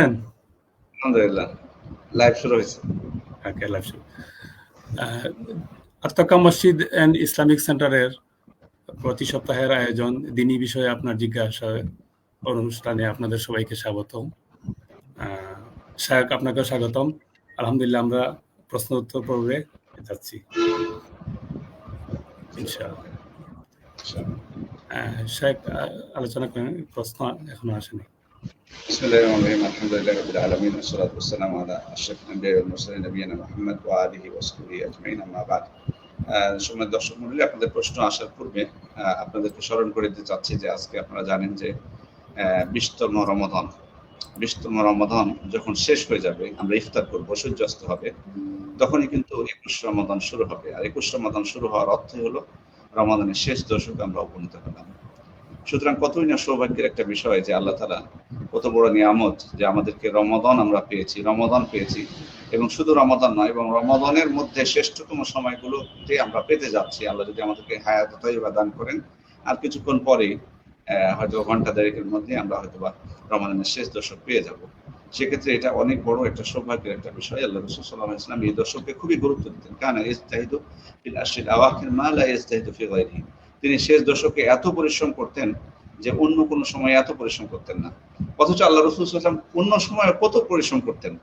আলহামদুলিল্লাহ, লাইভ শুরু হয়েছে। ওকে, লাইভ শুরু। আত্মাকা মসজিদ অ্যান্ড ইসলামিক সেন্টারের প্রতি সপ্তাহের আয়োজন দিনী বিষয়ে আপনার জিজ্ঞাসা অনুষ্ঠানে আপনাদের সবাইকে স্বাগতম। শায়খ, আপনাকেও স্বাগতম। আলহামদুলিল্লাহ, আমরা প্রশ্ন উত্তর পর্বে যাচ্ছি ইনশাআল্লাহ। শায়খ আলোচনা করেন, প্রশ্ন এখনো আসেনি। বিসমিল্লাহির রহমানির রহিম, আলহামদুলিল্লাহি রাব্বিল আলামিন, ওয়াসসালাতু ওয়াসসালামু আলা আশরাফিল আম্বিয়া ওয়াল মুরসালিন নবিয়িনা মুহাম্মদ ওয়া আলিহি ওয়া সাহবিহি আজমাইন, আম্মা বাদ। সম্মানিত দর্শক মণ্ডলী, আপনাদের প্রশ্ন আসার পূর্বে আপনাদেরকে স্মরণ করে দিতে চাচ্ছি যে আজকে আপনারা জানেন যে 20তম রমাদান যখন শেষ হয়ে যাবে, আমরা ইফতার করব, সূর্যাস্ত হবে, তখনই কিন্তু 21 রমাদান শুরু হবে। আর 21 রমাদান শুরু হওয়ার অর্থ হলো রমাদানের শেষ দশকে আমরা উপনীত হলাম। সুতরাং কতই না সৌভাগ্যের একটা বিষয় যে আল্লাহ তাআলা কত বড় নিয়ামত যে আমাদেরকে রমাদান পেয়েছি, এবং শুধু রমাদান নয়, এবং রমাদানের মধ্যে শ্রেষ্ঠতম সময়গুলোতে আমরা পেতে যাচ্ছি। আল্লাহ যদি আমাদেরকে হায়াত তয়্যিবা দান করেন, আর কিছুক্ষণ পরেই হয়তো ঘন্টা দেড়েকের মধ্যে আমরা হয়তো বা রমাদানের শেষ দশক পেয়ে যাব। সেক্ষেত্রে এটা অনেক বড় একটা সৌভাগ্যের একটা বিষয়। আল্লাহ রাসূল সাল্লাল্লাহু আলাইহি ওয়াসাল্লাম এই দশকে খুবই গুরুত্ব দিতেন। কানা ইজতাহিদু ফিল আশরিল আওয়াখির মা লা ইজতাহিদু ফি গায়রিহি। তিনি শেষ দশকে এত পরিশ্রম করতেন যে অন্য কোনো সময় এত পরিশ্রম করতেন না। অথচ আল্লাহ রাসূল সাল্লাল্লাহু আলাইহি ওয়াসাল্লাম অন্য সময় কত পরিশ্রম করতেন।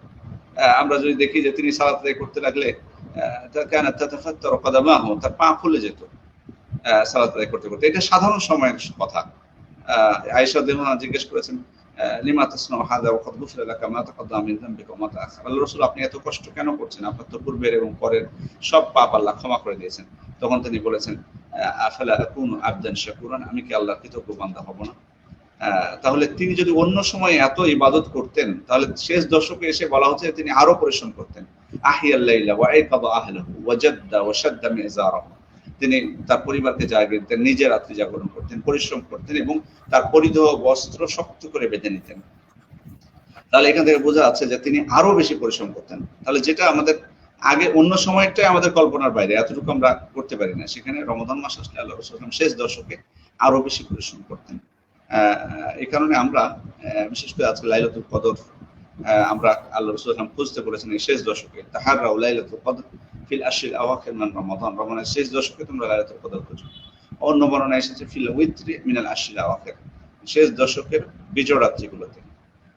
আমরা যদি দেখি যে তিনি সালাত আদায় করতে লাগলে কানাত তাতাফাত্তারু কদামাহু, তার পা ফুলে যেত সালাত আদায় করতে করতে। এটা সাধারণ সময়ের কথা। আয়েশা রাদিয়াল্লাহু আনহা জিজ্ঞেস করেছেন, লিমা তাসনাউ হাযা ওয়া কাদ গুফিরা লাকা মা তাকাদ্দামা মিন যামবিকা ওয়া মা তাআখার। আল্লাহর রাসূল, আপনি এত কষ্ট কেন করছেন? আপনার তো পূর্বের এবং পরের সব পাপ আল্লাহ ক্ষমা করে দিয়েছেন। তখন তিনি বলেছেন, আফালা আকুনু আবদান শাকুরান, আমি কি আল্লাহর কৃতজ্ঞ বান্দা হব না? তাহলে তিনি যদি অন্য সময় এত ইবাদত করতেন, তাহলে শেষ দশকে এসে বলা হচ্ছে তিনি আরো পরিশ্রম করতেন। আহিয়াল লাইলা ওয়া আইকাদা আহলাহু ওয়া জাদ্দা ওয়া শাদ্দা মিজারাহু। তিনি তার পরিবারকে জাগিয়ে দিতেন, নিজে রাত্রি জাগরণ করতেন, পরিশ্রম করতেন, এবং তার পরিধেয় বস্ত্র শক্ত করে বেঁধে নিতেন। তাহলে এখান থেকে বোঝা যাচ্ছে যে তিনি আরো বেশি পরিশ্রম করতেন। তাহলে যেটা আমাদের আগে অন্য সময়টাই আমাদের কল্পনার বাইরে, এতটুকু আমরা করতে পারি না, সেখানে রমাদান মাস আসলে আল্লাহ রাসূল শেষ দশকে আরো বেশি পরিশ্রম করতেন। এই কারণে আমরা বিশেষ করে আজকে লাইলাতুল কদর আমরা আল্লাহ রাসূল খুঁজতে বলেছেন এই শেষ দশকে। তাহাররাউ লাইলাতুল কদর ফিল আশরিল আওয়াখির মিন রমাদান, রমাদানের শেষ দশকে তোমরা লাইলাতুল কদর খোঁজো। অন্য বর্ণনায় এসেছে ফিল উইত্রি মিনাল আশরিল আওয়াখির, শেষ দশকের বিজয় রাত্রিগুলোতে।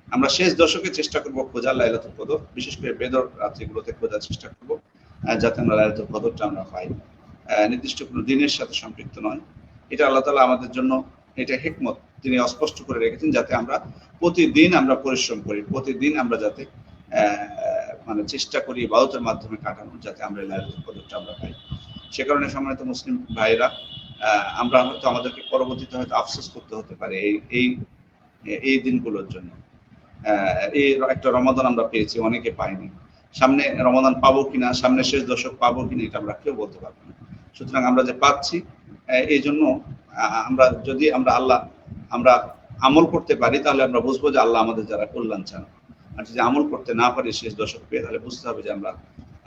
আমরা শেষ দশকে চেষ্টা করব খোঁজার লাইলাতুল কদর, বিশেষ করে বেদর রাত্রিগুলোতে খোঁজার চেষ্টা করব, যাতে আমরা লাইলাতুল কদরটা আমরা পাই। নির্দিষ্ট কোনো দিনের সাথে সম্পৃক্ত নয়। এটা আল্লাহ তাআলা আমাদের জন্য, এটা হিকমত, তিনি অস্পষ্ট করে রেখেছেন, যাতে আমরা প্রতিদিন আমরা পরিশ্রম করি, প্রতিদিন আমরা যাতে মানে চেষ্টা করি ইবাদতের মাধ্যমে কাটানো, যাতে আমরা লাইলাতুল কদরটা আমরা পাই। সে কারণে সম্মানিত মুসলিম ভাইরা, আমরা হয়তো আমাদেরকে পরবর্তীতে হয়তো আফসোস করতে হতে পারে এই দিনগুলোর জন্য। এই একটা রমাদান আমরা পেয়েছি, অনেকে পাইনি। সামনে রমাদান পাবো কিনা, সামনে শেষ দশক পাবো কিনা, এটা আমরা কেউ বলতে পারবো না। সুতরাং আমরা যে পাচ্ছি, এই জন্য আমরা যদি আমরা আমল করতে পারি, তাহলে আমরা বুঝবো যে আল্লাহ আমাদের যারা কল্যাণ চান। আর যদি আমল করতে না পারি শেষ দশক পেয়ে, তাহলে বুঝতে হবে যে আমরা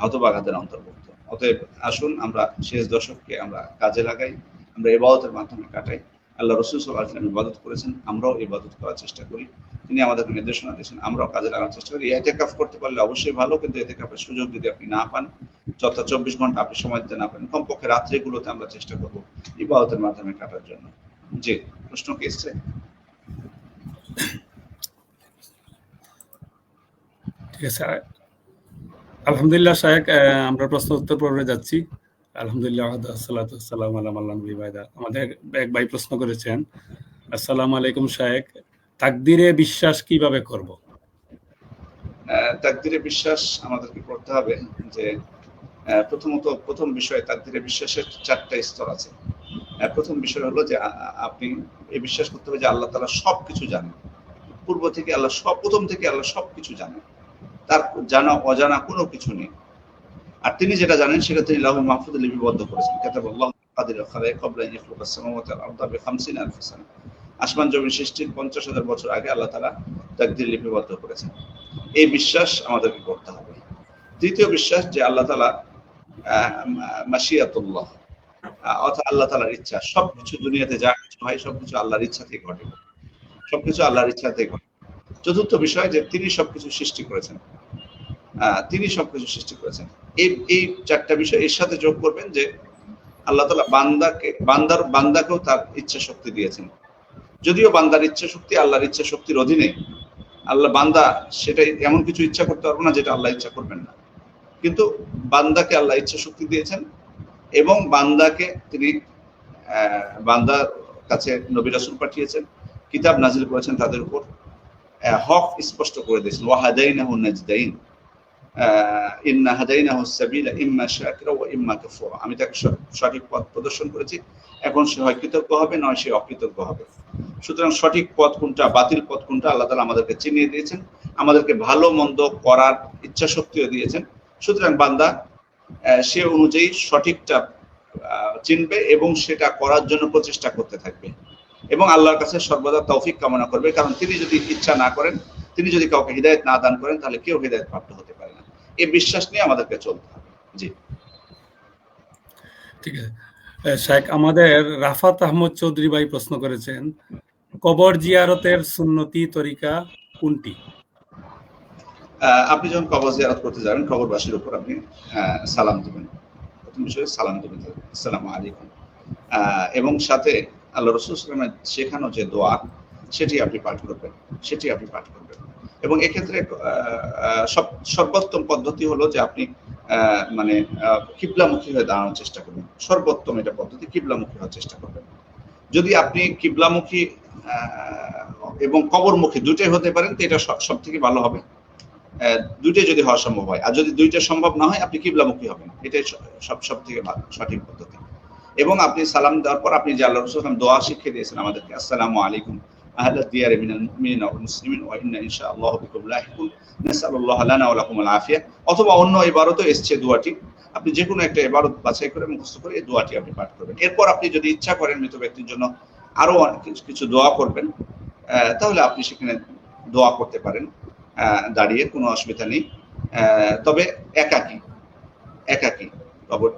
হতভাগাদের অন্তর্ভুক্ত। অতএব আসুন আমরা শেষ দশককে আমরা কাজে লাগাই, আমরা ইবাদতের মাধ্যমে কাটাই। আল্লাহ রাসূল সাল্লাল্লাহু আলাইহি ওয়াসাল্লাম ইবাদত করেছেন, আমরাও ইবাদত করার চেষ্টা করি। তিনি আমাদেরকে নির্দেশনা দিয়েছেন, আমরাও কাজে লাগানোর চেষ্টা করি। ইতিকাফ করতে পারলে অবশ্যই ভালো, কিন্তু ইতিকাফের সুযোগ যদি আপনি না পান, যত 24 ঘন্টা আপনি সময় দিতে না পারেন, কমপক্ষে রাত্রিগুলোতে আমরা চেষ্টা করব ইবাদতের মাধ্যমে কাটার জন্য। জি, প্রশ্ন কি এসছে? ঠিক আছে, আলহামদুলিল্লাহ শায়খ, আমরা প্রশ্ন উত্তর পর্বে যাচ্ছি। আলহামদুলিল্লাহ, আসসালাতু ওয়াসসালামু আলা মান লা নবিয়্যা বা'দা। আমাদের এক ভাই প্রশ্ন করেছেন, আসসালামু আলাইকুম শায়খ, তাকদীরে বিশ্বাস কিভাবে করব? তাকদীরে বিশ্বাস আমাদেরকে করতে হবে যে প্রথম বিষয়, তাকদীরে বিশ্বাসের 4টা স্তর আছে। প্রথম বিষয় হলো যে আপনি এই বিশ্বাস করতে হবে যে আল্লাহ তাআলা সবকিছু জানেন। পূর্ব থেকে প্রথম থেকে আল্লাহ সবকিছু জানেন, তার জানা অজানা কোনো কিছু নেই। আর তিনি যেটা জানেন সেটা তিনি লাউহুল মাহফুজে লিপিবদ্ধ করেছেন। কাতাবাল্লাহু কাদির খালাইক ক্বাবলা আন ইয়াখলুকাস সামাওয়াতি ওয়াল আরদা বি50,000 সানা। আসমান জমিন সৃষ্টির 50,000 বছর আগে আল্লাহ তাআলা তাকদীর লিপিবদ্ধ করেছেন। এই বিশ্বাস আমাদেরকে করতে হবে। দ্বিতীয় বিশ্বাস যে আল্লাহ তাআলা মাশিয়াতুল্লাহ, অর্থাৎ আল্লাহ তাআলার ইচ্ছা, সবকিছু দুনিয়াতে যা কিছু হয় সবকিছু আল্লাহর ইচ্ছা থেকে ঘটে, সবকিছু আল্লাহর ইচ্ছা থেকে ঘটে। চতুর্থ বিষয় যে তিনি সবকিছু সৃষ্টি করেছেন, তিনি সবকিছু সৃষ্টি করেছেন। এই চারটা বিষয় এর সাথে যোগ করবেন যে আল্লাহ তাআলা বান্দাকেও তার ইচ্ছা শক্তি দিয়েছেন। যদিও বান্দার ইচ্ছা শক্তি আল্লাহর ইচ্ছা শক্তির অধীনে, বান্দা সেটাই এমন কিছু ইচ্ছা করতে পারবে না যেটা আল্লাহ ইচ্ছা করবেন না, কিন্তু বান্দাকে আল্লাহ ইচ্ছা শক্তি দিয়েছেন এবং বান্দাকে তিনি বান্দার কাছে নবী রাসূল পাঠিয়েছেন, কিতাব নাজিল করেছেন তাদের উপর, হক স্পষ্ট করে দিয়েছেন। ওয়াহাদাইনাহু নাজদাইন ইন্না হাদাইনাহু সাবিলা ইম্মা শাকিরা ওয়া ইম্মা কাফুরা। আমি তাকে সঠিক পথ প্রদর্শন করেছি, এখন সে হয় কৃতজ্ঞ হবে নয় সে অকৃতজ্ঞ হবে। সুতরাং সঠিক পথ কোনটা বাতিল পথ কোনটা আল্লাহ তাআলা আমাদেরকে চিনিয়ে দিয়েছেন, আমাদেরকে ভালো মন্দ করার ইচ্ছা শক্তিও দিয়েছেন। সুতরাং বান্দা সে অনুযায়ী সঠিকটা চিনবে এবং সেটা করার জন্য প্রচেষ্টা করতে থাকবে এবং আল্লাহর কাছে সর্বদা তৌফিক কামনা করবে, কারণ তিনি যদি ইচ্ছা না করেন, তিনি যদি কাউকে হিদায়াত না দান করেন, তাহলে কেউ হিদায়াত প্রাপ্ত হতে পারে না। এই বিশ্বাস নিয়ে আমাদেরকে চলতে হবে। জি, ঠিক আছে। শেখ আমাদের রাফাত আহমদ চৌধুরী ভাই প্রশ্ন করেছেন, কবর জিয়ারতের সুন্নতি তরিকা কোনটি? আপনি যখন কবর জিয়ারত করতে যাবেন, কবরবাসীর উপর আপনি সালাম দিবেন। প্রথম বিষয় সালাম দিবেন, আসসালামু আলাইকুম, এবং সাথে আল্লাহ রাসূল সাল্লাল্লাহু আলাইহি ওয়াসাল্লামের শেখানো যে দোয়া সেটি আপনি পাঠ করবেন, এবং এক্ষেত্রে সর্বোত্তম পদ্ধতি হলো যে আপনি মানে কিবলামুখী হয়ে দাঁড়ানোর চেষ্টা করবেন। সর্বোত্তম এটা পদ্ধতি, কিবলামুখী হওয়ার চেষ্টা করবেন। যদি আপনি কিবলামুখী এবং কবরমুখী দুটোই হতে পারেন তো এটা সব থেকে ভালো হবে। দুইটাই যদি হওয়া সম্ভব হয়, আর যদি দুইটা সম্ভব না হয় আপনি কিবলামুখী হবেন, এটাই সব থেকে ভালো সঠিক পদ্ধতি। এবং আপনি সালাম দেওয়ার পর আপনি যে আল্লাহ রাসূল সাল্লাল্লাহু আলাইহি ওয়াসাল্লাম দোয়া শিখিয়ে দিয়েছেন আমাদেরকে, আসসালামু আলাইকুম আহলাদ দিয়ারি মিনাল মুমিনিনা ওয়াল মুসলিমিন ওয়া ইন্না ইনশাআল্লাহু বিকুম লাহিকুন নাসআলুল্লাহ লানা ওয়া লাকুমুল আফিয়া। অথবা অন্য ইবারতও এসেছে দোয়াটি, আপনি যে কোনো একটা ইবারত বাছাই করে মুখস্থ করে এই দোয়াটি আপনি পাঠ করবেন। এরপর আপনি যদি ইচ্ছা করেন মৃত ব্যক্তির জন্য আরো কিছু দোয়া করবেন, তাহলে আপনি সেখানে দোয়া করতে পারেন দাঁড়িয়ে, কোনো অসুবিধা নেই। তবে একাকী কবর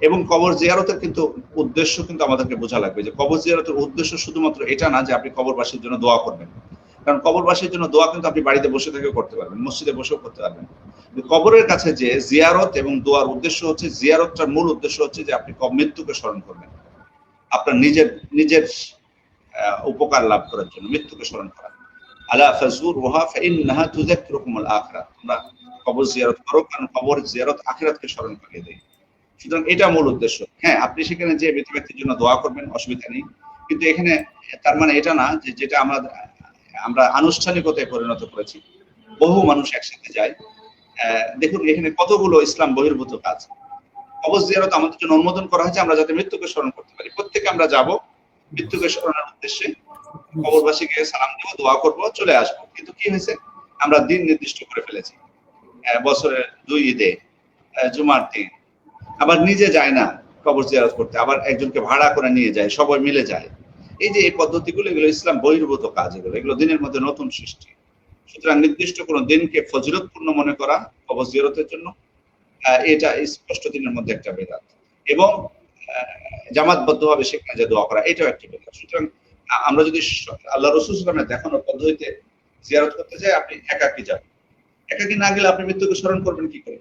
এবং কবর জিয়ারতের কিন্তু উদ্দেশ্য কিন্তু আমাদেরকে বোঝা লাগবে যে কবর জিয়ারতের উদ্দেশ্য শুধুমাত্র এটা না যে আপনি কবরবাসীর জন্য দোয়া করবেন, কারণ কবরবাসীর জন্য দোয়া কিন্তু আপনি বাড়িতে বসে থেকেও করতে পারবেন, মসজিদে বসেও করতে পারবেন। কবরের কাছে যে জিয়ারত এবং দোয়ার উদ্দেশ্য হচ্ছে, জিয়ারতটার মূল উদ্দেশ্য হচ্ছে যে আপনি মৃত্যুকে স্মরণ করবেন, আপনার নিজের উপকার লাভ করার জন্য মৃত্যুকে স্মরণ করা। আলা ফাজুরুহা ফাইন্নাহা তুযাক্কিরুকুমুল আখিরাহ, তোমরা কবর জিয়ারত করো কারণ কবর জিয়ারত আখিরাতকে স্মরণ করিয়ে দেয়। সুতরাং এটা মূল উদ্দেশ্য। হ্যাঁ, আপনি সেখানে যে মৃত ব্যক্তির জন্য দোয়া করবেন, অসুবিধা নেই, কিন্তু এখানে তার মানে এটা না যে যেটা আমরা আনুষ্ঠানিকতায় পরিণত করেছি, বহু মানুষ একসাথে যায়। দেখুন এখানে কতগুলো ইসলাম বহির্ভূত কাজ। কবর জিয়ারত আমাদের জন্য অনুমোদন করা হয়েছে আমরা যাতে মৃত্যুকে স্মরণ করতে পারি। প্রত্যেকে আমরা যাব মৃত্যুকে স্মরণের উদ্দেশ্যে, কবরবাসীকে সালাম দেবো, দোয়া করবো, চলে আসবো। কিন্তু কি হয়েছে, আমরা দিন নির্দিষ্ট করে ফেলেছি, বছরের 2 ঈদে, জুমার দিন, আবার নিজে যায় না কবর জিয়ারত করতে, আবার একজনকে ভাড়া করে নিয়ে যায়, সবাই মিলে যায়। এই যে এই পদ্ধতিগুলো, এগুলো ইসলাম বহির্ভূত কাজ, এগুলো দিনের মধ্যে নতুন সৃষ্টি। সুতরাং নির্দিষ্ট কোনো দিনকে ফজিলতপূর্ণ মনে করা কবর জিয়ারতের জন্য, এটা স্পষ্ট দিনের মধ্যে একটা বেদাত, এবং জামাতবদ্ধভাবে সেখানে যে দোয়া করা, এটাও একটা বেদাত। সুতরাং আমরা যদি আল্লাহ রাসূল সাল্লাল্লাহু আলাইহি ওয়াসাল্লামের দেখানো পদ্ধতিতে জিয়ারত করতে যাই, আপনি একাকী যাবেন, একাকী না গেলে আপনি মৃত্যুকে স্মরণ করবেন কি করে?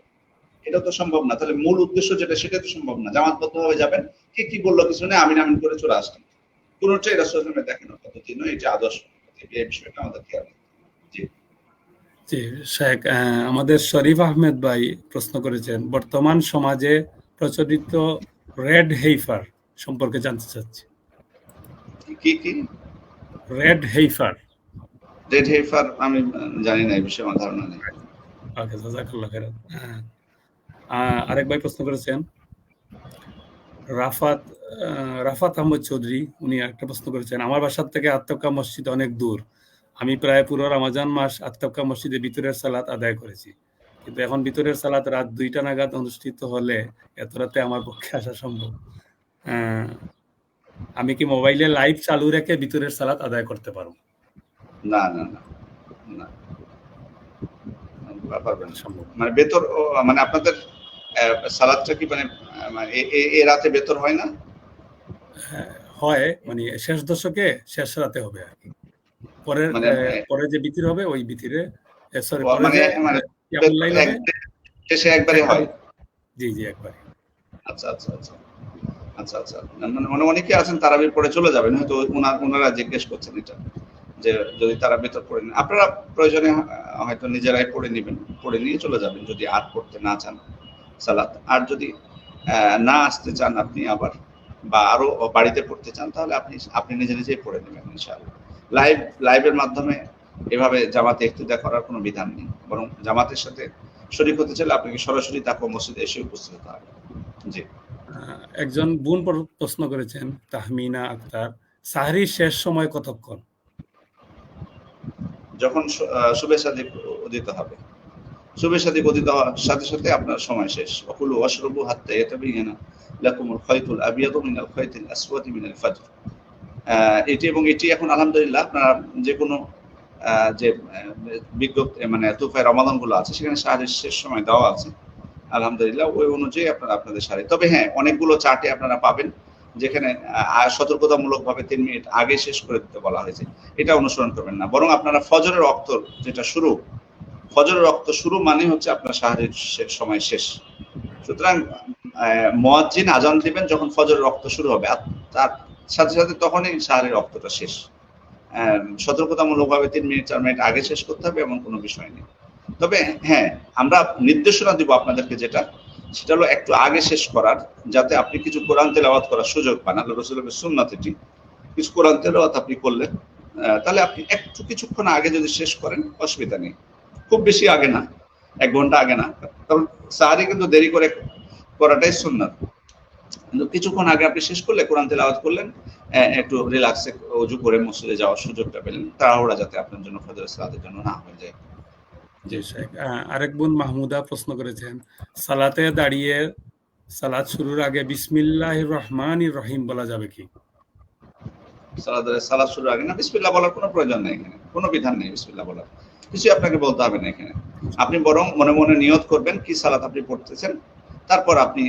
এটা তো সম্ভব না। তাহলে মূল উদ্দেশ্য যেটা সেটা তো সম্ভব না। জামাতবদ্ধভাবে যাবেন, কি বললো কিছু নেই, আমিন আমিন করে চলে আসলেন, কোনোটাই রাসূল সাল্লাল্লাহু আলাইহি ওয়াসাল্লামের দেখানো পদ্ধতি নয়, এটা আদর্শ। এই বিষয়টা আমাদের খেয়াল রাখতে হবে। জি জি শেখ, আমাদের শরীফ আহমেদ ভাই প্রশ্ন করেছেন, বর্তমান সমাজে প্রচলিত রেড হেইফার সম্পর্কে জানতে চাচ্ছি। কি রেড হেইফার? রেড হেইফার আমি জানি না, এই বিষয়ে আমার ধারণা নেই। ওকে, জাযাকাল্লাহ খাইরান। আরেক ভাই প্রশ্ন করেছেন, রাফাত আহমদ চৌধুরী, উনি একটা প্রশ্ন করেছেন, আমার বাসার থেকে আত্মকা মসজিদ অনেক দূর, আমি প্রায় পুরো রমজান মাস আত্মকা মসজিদে ভিতরের সালাত আদায় করেছি, কিন্তু এখন ভিতরের সালাত রাত 2টা নাগাদ অনুষ্ঠিত হলে এত রাতে আমার পক্ষে আসা সম্ভব? আমি কি মোবাইলে লাইভ চালু রেখে ভিতরের সালাত আদায় করতে পারবো? না, পারবেন সম্ভব মানে বেতর, মানে আপনাদের সালাতটা কি মানে এই রাতে বেতর হয় না? হয়, মানে শেষ দশকে শেষ রাতে হবে আর কি। পরের মানে পরে যে ভিতরে হবে ওই ভিতরে, সরি পরে মানে যে মানে কিয়ামুল লাইল হবে শেষে একবারে একবারে। হয়। জি জি একবারে। আচ্ছা আচ্ছা আচ্ছা আচ্ছা আচ্ছা মানে অনেকে আছেন তারাবির পরে চলে যাবেন, হয়তো ওনারা জিজ্ঞেস করছেন এটা, যে যদি তারা ভেতর পড়ে নেন, আপনারা প্রয়োজনে হয়তো নিজেরাই পড়ে নেবেন, পড়ে নিয়ে চলে যাবেন যদি আর পড়তে না চান সালাত। আর যদি না আসতে চান আপনি আবার, বা আরো বাড়িতে পড়তে চান, তাহলে আপনি নিজে নিজেই পড়ে নেবেন ইনশাআল্লাহ। লাইভের মাধ্যমে এভাবে জামাতে ইক্তেদা করার কোনো বিধান নেই, বরং জামাতের সাথে শরীক হতে চাইলে আপনাকে সরাসরি তাকওয়া মসজিদে এসে উপস্থিত হতে হবে। জি। একজন বোন প্রশ্ন করেছেন, তাহমিনা আক্তার, সাহরির শেষ সময় কতক্ষণ? যখন শুভে সাদিক উদিত হবে, শুভে সাদিক উদিত হওয়ার সাথে সাথে আপনার সময় শেষ। ওয়াকুলু ওয়াশরাবু হাত্তা ইয়াতাবায়ানা লাকুমুল খায়তুল আবিয়াদু মিনাল খায়তিল আসওয়াদি মিনাল ফাজর। এটি এখন আলহামদুলিল্লাহ আপনারা যে কোনো যে বিজ্ঞপ্তি মানে তুফায় রমাদান গুলো আছে সেখানে সাহারির শেষ সময় দেওয়া আছে, আলহামদুলিল্লাহ ওই অনুযায়ী আপনারা আপনাদের সাহারি। তবে হ্যাঁ, অনেকগুলো চার্টে আপনারা পাবেন যেখানে সতর্কতামূলকভাবে 3 মিনিট আগে শেষ করে দিতে বলা হয়েছে। এটা অনুসরণ করবেন না, বরং আপনারা ফজরের ওয়াক্ত যেটা শুরু, ফজরের ওয়াক্ত শুরু মানে হচ্ছে আপনার সাহারির সময় শেষ। সুতরাং মুয়াজ্জিন আজান দিবেন যখন ফজরের ওয়াক্ত শুরু হবে, আর তার সাথে সাথে তখনই সাহারির ওয়াক্তটা শেষ। সতর্কতামূলকভাবে 3 মিনিট 4 মিনিট আগে শেষ করতে হবে এমন কোনো বিষয় নেই। তবে হ্যাঁ, আমরা নির্দেশনা দিব আপনাদেরকে, সেটা হলো একটু আগে শেষ করার, যাতে আপনি কিছু কোরআন তেলাওয়াত করার সুযোগ পান। আল্লাহ রাসূলের সুন্নাত এটি, কিছু কোরআন তেলাওয়াত আপনি করলেন, তাহলে আপনি একটু কিছুক্ষণ আগে যদি শেষ করেন অসুবিধা নেই, খুব বেশি আগে না, 1 ঘন্টা আগে না, কারণ সাহারি কিন্তু দেরি করে করাটাই সুন্নাত। কিন্তু কিছুক্ষণ আগে আপনি শেষ করলে, কোরআন তেলাওয়াত করলেন, একটু রিল্যাক্সে ওযু করে মসজিদে যাওয়ার সুযোগটা পেলেন, তাড়াহুড়া যাতে আপনার জন্য ফজরের সালাতের জন্য না হয়ে যায়। জি শেখ। আরেক বোন মাহমুদা প্রশ্ন করেছেন, সালাতে দাঁড়িয়ে সালাত শুরুর আগে বিসমিল্লাহির রহমানির রহিম বলা যাবে কি? সালাত শুরুর আগে না বিসমিল্লাহ বলার কোনো প্রয়োজন নেই, এখানে কোনো বিধান নেই বিসমিল্লাহ বলার, কিছু আপনাকে বলতে হবে না এখানে। আপনি বরং মনে মনে নিয়ত করবেন কি সালাত আপনি পড়তেছেন, তারপর আপনি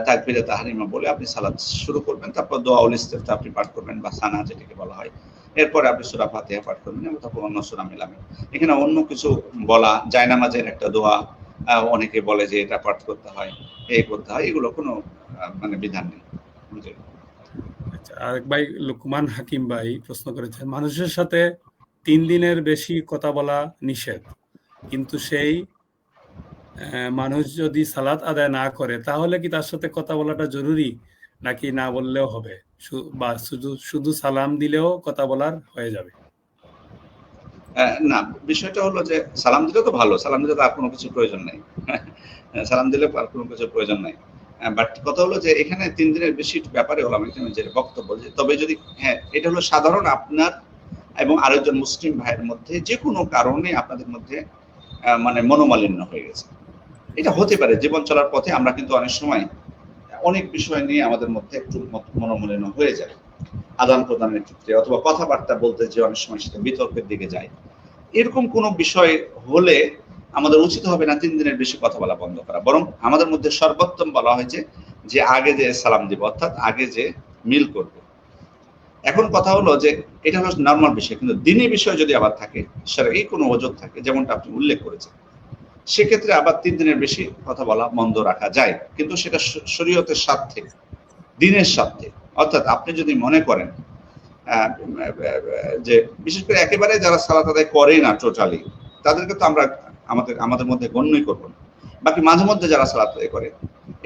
তাকবীরে তাহরিমা বলে আপনি সালাত শুরু করবেন, তারপর দোয়াউল ইস্তিফতাহ আপনি পাঠ করবেন বা সানা যেটাকে বলা হয়, এরপরে আপনি সূরা ফাতিহা পাঠ করবেন এবং তারপর অন্য সূরা মিলাবেন। এখানে অন্য কিছু বলা, জায়নামাজের একটা দোয়া অনেকে বলে যে এটা পাঠ করতে হয়, এই করতে হয়, এগুলো কোনো মানে বিধান নেই। আচ্ছা, আরেক ভাই লুকমান হাকিম ভাই প্রশ্ন করেছেন, মানুষের সাথে 3 দিনের বেশি কথা বলা নিষেধ, কিন্তু সেই মানুষ যদি সালাত আদায় না করে তাহলে কি তার সাথে কথা বলাটা জরুরি, নাকি না বললেও হবে, বা শুধু সালাম দিলেও কথা বলার হয়ে যাবে? না, বিষয়টা হলো যে সালাম দিলে তো ভালো, সালাম দিলে তো আর কোনো কিছু প্রয়োজন নাই। সালাম দিলে আর কোনো কিছু প্রয়োজন নাই। বাট কথা হলো যে এখানে 3 দিনের বেশি ব্যাপারে ওলামা যে বক্তব্য, যে তবে যদি হ্যাঁ, এটা হলো সাধারণ আপনার এবং আরেকজন মুসলিম ভাইয়ের মধ্যে যে কোনো কারণে আপনাদের মধ্যে মানে মনোমালিন্য হয়ে গেছে, এটা হতে পারে। জীবন চলার পথে আমরা কিন্তু অনেক সময় অনেক বিষয় নিয়ে আমাদের মধ্যে একটু মনোমালিন্য হয়ে যায়, আদান প্রদানের ক্ষেত্রে অথবা কথাবার্তা বলতে যে অনেক সময় সেটা বিতর্কের দিকে যায়। এরকম কোনো বিষয় হলে আমাদের উচিত হবে না 3 দিনের বেশি কথা বলা বন্ধ করা, বরং আমাদের মধ্যে সর্বোত্তম বলা হয়েছে যে আগে যে সালাম দিব, অর্থাৎ আগে যে মিল করব। এখন কথা হলো যে এটা হলো নরমাল বিষয়, কিন্তু দিনী বিষয় যদি আবার থাকে, শারঈ কোনো ওজর থাকে, যেমনটা আপনি উল্লেখ করেছেন, সেক্ষেত্রে আবার 3 দিনের বেশি কথা বলা বন্ধ রাখা যায়, কিন্তু সেটা শরীয়তের স্বার্থে, দিনের স্বার্থে। অর্থাৎ আপনি যদি মনে করেন যে বিশেষ করে একেবারে যারা সালাত আদায় করে না টোটালি, তাদেরকে তো আমরা আমাদের মধ্যে গণ্যই করবো না, বাকি মাঝে মধ্যে যারা সালাত আদায় করে,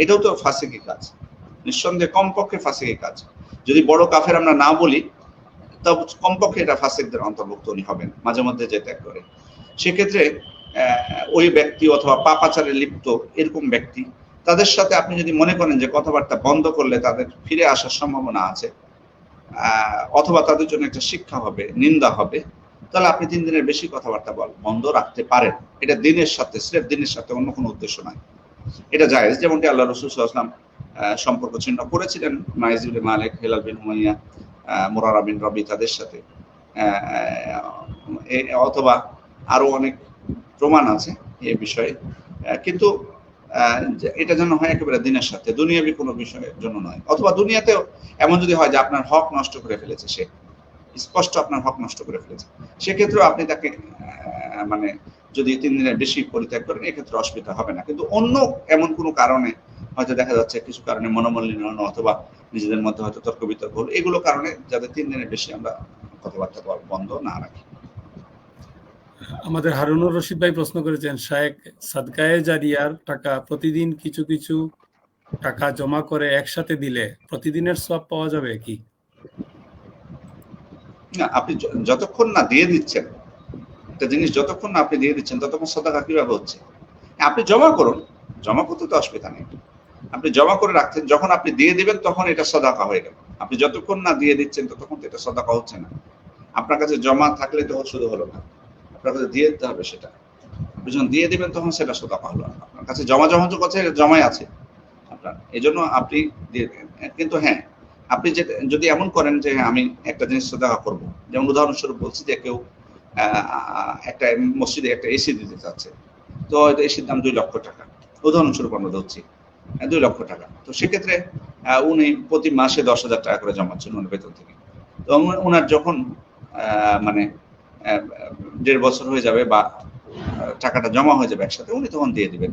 এটাও তো ফাসিকি কাজ, নিঃসন্দেহে কমপক্ষে ফাসিকি কাজ। যদি বড় কাফের আমরা না বলি, তবে কমপক্ষে এটা ফাসিকদের অন্তর্ভুক্ত উনি হবেন, মাঝে মধ্যে যে ত্যাগ করে। সেক্ষেত্রে ওই ব্যক্তি অথবা পাপাচারে লিপ্ত এরকম ব্যক্তি, তাদের সাথে আপনি যদি মনে করেন যে কথাবার্তা বন্ধ করলে তাদের ফিরে আসার সম্ভাবনা আছে, অথবা তাদের জন্য একটা শিক্ষা হবে, নিন্দা হবে, তাহলে আপনি 3 দিনের বেশি কথাবার্তা বন্ধ রাখতে পারেন। এটা দিনের সাথে, স্রেফ দিনের সাথে, অন্য কোনো উদ্দেশ্য নয়, এটা জায়েজ। যেমনটি আল্লাহ রাসূল সাল্লাল্লাহু আলাইহি ওয়াসাল্লাম সম্পর্ক ছিন্ন করেছিলেন মাইজ বিন মালিক, হিলাল বিন উমাইয়া, মুরারা বিন রবি তাদের সাথে, অথবা আরো অনেক প্রমাণ আছে এই বিষয়ে, কিন্তু এটা যেন হয় একেবারে দিনের সাথে, দুনিয়াবি কোনো বিষয়ের জন্য নয়। অথবা দুনিয়াতেও এমন যদি হয় যে আপনার হক নষ্ট করে ফেলেছে সে, স্পষ্ট আপনার হক নষ্ট করে ফেলেছে, সেক্ষেত্রেও আপনি তাকে মানে যদি 3 দিনের বেশি পরিত্যাগ করেন এক্ষেত্রে অসুবিধা হবে না। কিন্তু অন্য এমন কোনো কারণে হয়তো দেখা যাচ্ছে কিছু কারণে মনোমালিন্য অথবা নিজেদের মধ্যে হয়তো তর্ক বিতর্ক হলো, এগুলো কারণে যাতে 3 দিনের বেশি আমরা কথাবার্তা বন্ধ না রাখি। আমাদের হারুনুর রশিদ ভাই প্রশ্ন করেছেন, শায়েখ সাদকায়ে জারিয়ার টাকা প্রতিদিন কিছু কিছু টাকা জমা করে একসাথে দিলে প্রতিদিনের সওয়াব পাওয়া যাবে কি? না, আপনি যতক্ষণ না দিয়ে দিচ্ছেন একটা জিনিস, যতক্ষণ না আপনি দিয়ে দিচ্ছেন ততক্ষণ সাদাকা কিভাবে হচ্ছে? আপনি জমা করুন, জমা করতে তো অসুবিধা নেই, আপনি জমা করে রাখছেন, যখন আপনি দিয়ে দিবেন তখন এটা সাদাকা হয়ে গেল। আপনি যতক্ষণ না দিয়ে দিচ্ছেন ততক্ষণ তো এটা সাদাকা হচ্ছে না। আপনার কাছে জমা থাকলে তো শুধু হলো না, আপনার কাছে দিয়ে দিতে হবে সেটা। আপনি যখন দিয়ে দিবেন তখন সেটা সাদাকা হলো। আপনার কাছে জমা করছে, জমাই আছে আপনার, এই জন্য আপনি দিয়ে দেন। কিন্তু হ্যাঁ, আপনি যদি এমন করেন যে আমি একটা জিনিস সাদাকা করব, যেমন উদাহরণস্বরূপ বলছি যে কেউ একটা মসজিদে একটা এসি দিতে চাচ্ছে, তো হয়তো এসির দাম 2 লক্ষ টাকা, উদাহরণস্বরূপ আমরা ধরছি 2 লক্ষ টাকা। তো সেক্ষেত্রে উনি প্রতি মাসে 10,000 টাকা করে জমাচ্ছেন ওনার বেতন থেকে। তো ওনার যখন মানে 1.5 বছর হয়ে যাবে বা টাকাটা জমা হয়ে যাবে একসাথে, উনি তখন দিয়ে দিবেন।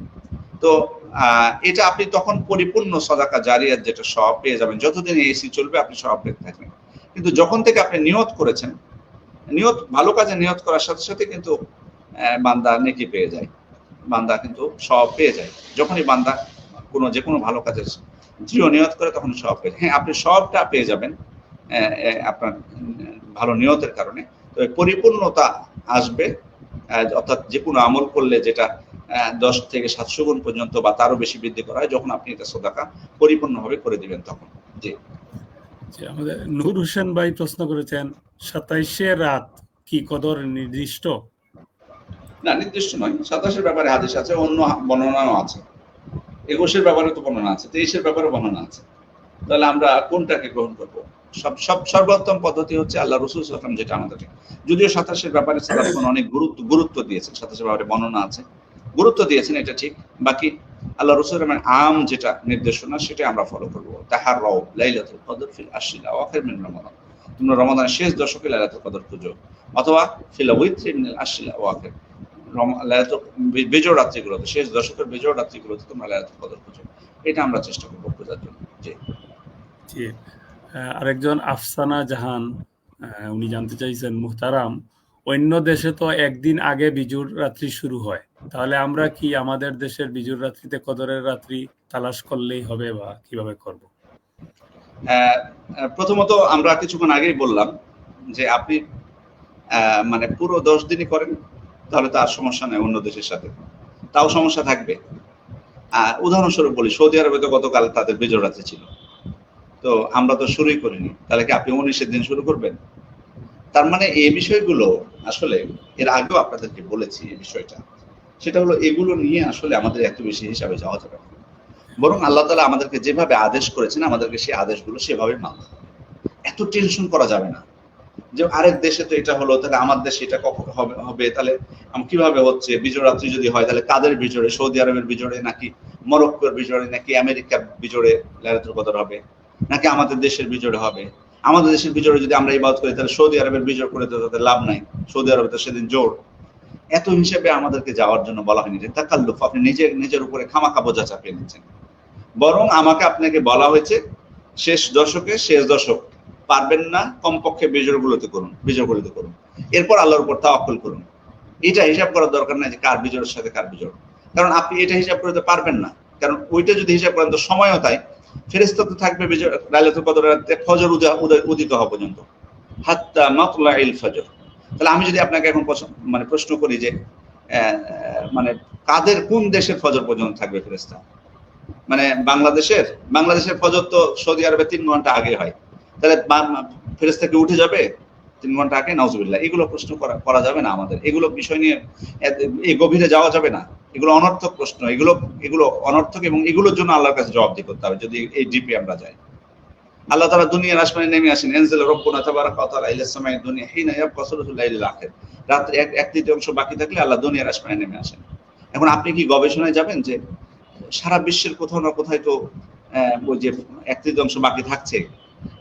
তো এটা আপনি তখন পরিপূর্ণ সাদাকা জারিয়াত যেটা সওয়াব পেয়ে যাবেন, যতদিন এসি চলবে আপনি সওয়াব পেতে থাকবেন। কিন্তু যখন থেকে আপনি নিয়ত করেছেন, নিয়ত ভালো কাজে নিয়ত করার সাথে সাথে কিন্তু বান্দা নেকি পেয়ে যায়, বান্দা কিন্তু সওয়াব পেয়ে যায়। যখনই বান্দা যে কোনো ভালো কাজের দৃঢ় নিয়ত করে তখন সওয়াব পেয়ে যায়। হ্যাঁ, আপনি সওয়াবটা পেয়ে যাবেন আপনার ভালো নিয়তের কারণে। তো পরিপূর্ণতা আসবে, অর্থাৎ যে কোনো আমল করলে যেটা 10 থেকে 700 গুণ পর্যন্ত বা তারও বেশি বৃদ্ধি করা হয়, যখন আপনি এটা সাদাকা পরিপূর্ণভাবে করে দিবেন তখন। জি, আমাদের নূর হোসেন ভাই প্রশ্ন করেছেন, 27 রাত কি কদর নির্দিষ্ট? না, নির্দিষ্ট নয়। 27-এর ব্যাপারে হাদিস আছে, অন্য বর্ণনাও আছে। 21-এর ব্যাপারে তো বর্ণনা আছে, 23-এর ব্যাপারে বর্ণনা আছে। তাহলে আমরা কোনটাকে গ্রহণ করব? সর্বোত্তম পদ্ধতি হচ্ছে আল্লাহ রাসূল সাল্লাল্লাহু আলাইহি ওয়াসাল্লাম যেটা আমাদেরকে, যদিও 27-এর ব্যাপারে সালাফগণ অনেক গুরুত্ব দিয়েছেন, 27-এর ব্যাপারে বর্ণনা আছে, গুরুত্ব দিয়েছেন, এটা ঠিক। বাকি আল্লাহ রাসূলের আম যেটা নির্দেশনা সেটা আমরা ফলো করব। তাহাররাউ লাইলাতুল কদর ফিল আশরিল আওয়াখির মিন রমাদান, তোমরা রমাদানের শেষ দশকে লাইলাতুল কদর খুঁজো, অথবা ফিল উইত্রি মিনাল আশরিল আওয়াখির, বেজোড় রাত্রিগুলোতে, শেষ দশকের বেজোড় রাত্রিগুলোতে তোমরা লাইলাতুল কদর খুঁজো। এটা আমরা চেষ্টা করব খোঁজার জন্য। জি। আরেকজন আফসানা জাহান, উনি জানতে চাইছেন, মুহতারাম, অন্য দেশে তো একদিন আগে বিজুর রাত্রি শুরু হয়, তাহলে আমরা কি আমাদের দেশের বিজুর রাত্রিতে কদরের রাত্রি তালাশ করলেই হবে বা কিভাবে করব? প্রথমত আমরা কিছুক্ষণ আগেই বললাম যে আপনি মানে পুরো 10 দিনই করেন তাহলে তার সমস্যা নেই, অন্য দেশের সাথে তাও সমস্যা থাকবে। উদাহরণস্বরূপ বলি, সৌদি আরবে তো গতকাল তাদের বিজয় রাত্রি ছিল, তো আমরা তো শুরুই করিনি, তাহলে কি আপনি 19-এর দিন শুরু করবেন? তার মানে এই বিষয়গুলো আসলে এর আগেও আপনাদেরকে বলেছি, এই বিষয়টা সেটা হলো এগুলো নিয়ে আসলে আমাদের এত বেশি হিসাবে যাওয়া যাবে না, বরং আল্লাহ তাআলা আমাদেরকে যেভাবে আদেশ করেছেন আমাদেরকে সেই আদেশগুলো সেভাবে মানতে হবে। এত টেনশন করা যাবে না যে আরেক দেশে তো এটা হলো, তাহলে আমার দেশে এটা কখন হবে, তাহলে কিভাবে হচ্ছে, বিজয় রাত্রি যদি হয় তাহলে কাদের বিজোড়ে, সৌদি আরবের বিজোড়ে নাকি মরক্কোর বিজোড়ে নাকি আমেরিকার বিজোড়ে লাইলাতুল কদর হবে, নাকি আমাদের দেশের বিজোড়ে হবে? আমাদের দেশের বিজোড়ে যদি আমরা ইবাদত করি তাহলে সৌদি আরবের বিজোড় করে তো তাদের লাভ নাই, সৌদি আরবে তো সেদিন জোর। এত হিসেবে আমাদেরকে যাওয়ার জন্য বলা হয়নি, তাকাল্লুফ, আপনি নিজের উপরে খামাখা বোঝা চাপিয়ে নিচ্ছেন। বরং আপনাকে বলা হয়েছে শেষ দশক পারবেন না, কমপক্ষে বিজয়গুলোতে করুন, এরপর আল্লাহর উপর তাওয়াক্কুল করুন। এটা হিসাব করার দরকার নাই যে কার বিজয়ের সাথে কার বিজয়, কারণ আপনি এটা হিসাব করতে পারবেন না, কারণ ওইটা যদি হিসাব করেন তো সময়ও তাই, ফেরেশতা তো থাকবে বিজয় লাইলাতুল কদর রাতে ফজর উদিত হওয়া পর্যন্ত, হাত্তা মাতলাইল ফজর। তাহলে আমি যদি আপনাকে এখন মানে প্রশ্ন করি যে মানে কাদের কোন দেশের ফজর পর্যন্ত থাকবে ফেরেশতা, মানে বাংলাদেশের ফজর তো সৌদি আরবে 3 ঘন্টা আগে হয়, তাহলে ফেরেশতা কি উঠে যাবে 3 ঘন্টা আগে? নাউজুবিল্লাহ, এগুলো প্রশ্ন করা যাবে না আমাদের, এগুলো বিষয় নিয়ে এই গভীরে যাওয়া যাবে না, এগুলো অনর্থক প্রশ্ন, এগুলো অনর্থক, এবং এগুলোর জন্য আল্লাহর কাছে জবাবদিহি করতে হবে যদি এই ডিপে আমরা যাই। আল্লাহ তাআলা দুনিয়ার আসমানে নেমে আসেন, এনজিল রব্বুনা তাবারাকা ওয়া তাআলা ইলা সামাই দুনিয়া হিনা ইয়াবকা সুলুসুল লাইলিল আখির, রাত্রি 1/3 বাকি থাকলে আল্লাহ দুনিয়ার আসমানে নেমে আসেন। এখন আপনি কি গবেষণায় যাবেন যে সারা বিশ্বের কোথাও না কোথায় তো ওই যে 1/3 বাকি থাকছে,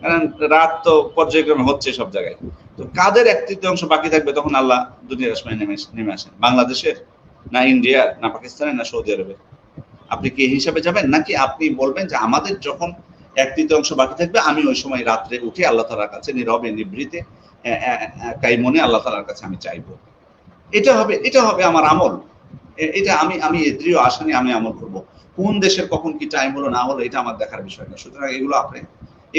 কারণ রাত তো পর্যায়ক্রমে হচ্ছে সব জায়গায়, তো কাদের 1/3 বাকি থাকবে তখন আল্লাহ দুনিয়ার আসমানে নেমে আসেন? বাংলাদেশের, না ইন্ডিয়ার, না পাকিস্তানের, না সৌদি আরবের? আপনি কি এই হিসাবে যাবেন, নাকি আপনি বলবেন যে আমাদের যখন 1/3 বাকি থাকবে আমি ওই সময় রাত্রে উঠে আল্লাহ তাআলার কাছে নীরবে নিভৃতে একাই মনে আল্লাহ তাআলার কাছে আমি চাইবো? এটা হবে আমার আমল। এটা আমি দৃঢ় আশা নিয়ে আমি আমল করব। কোন দেশের কখন কি টাইম হলো না হলো এটা আমার দেখার বিষয় না। সুতরাং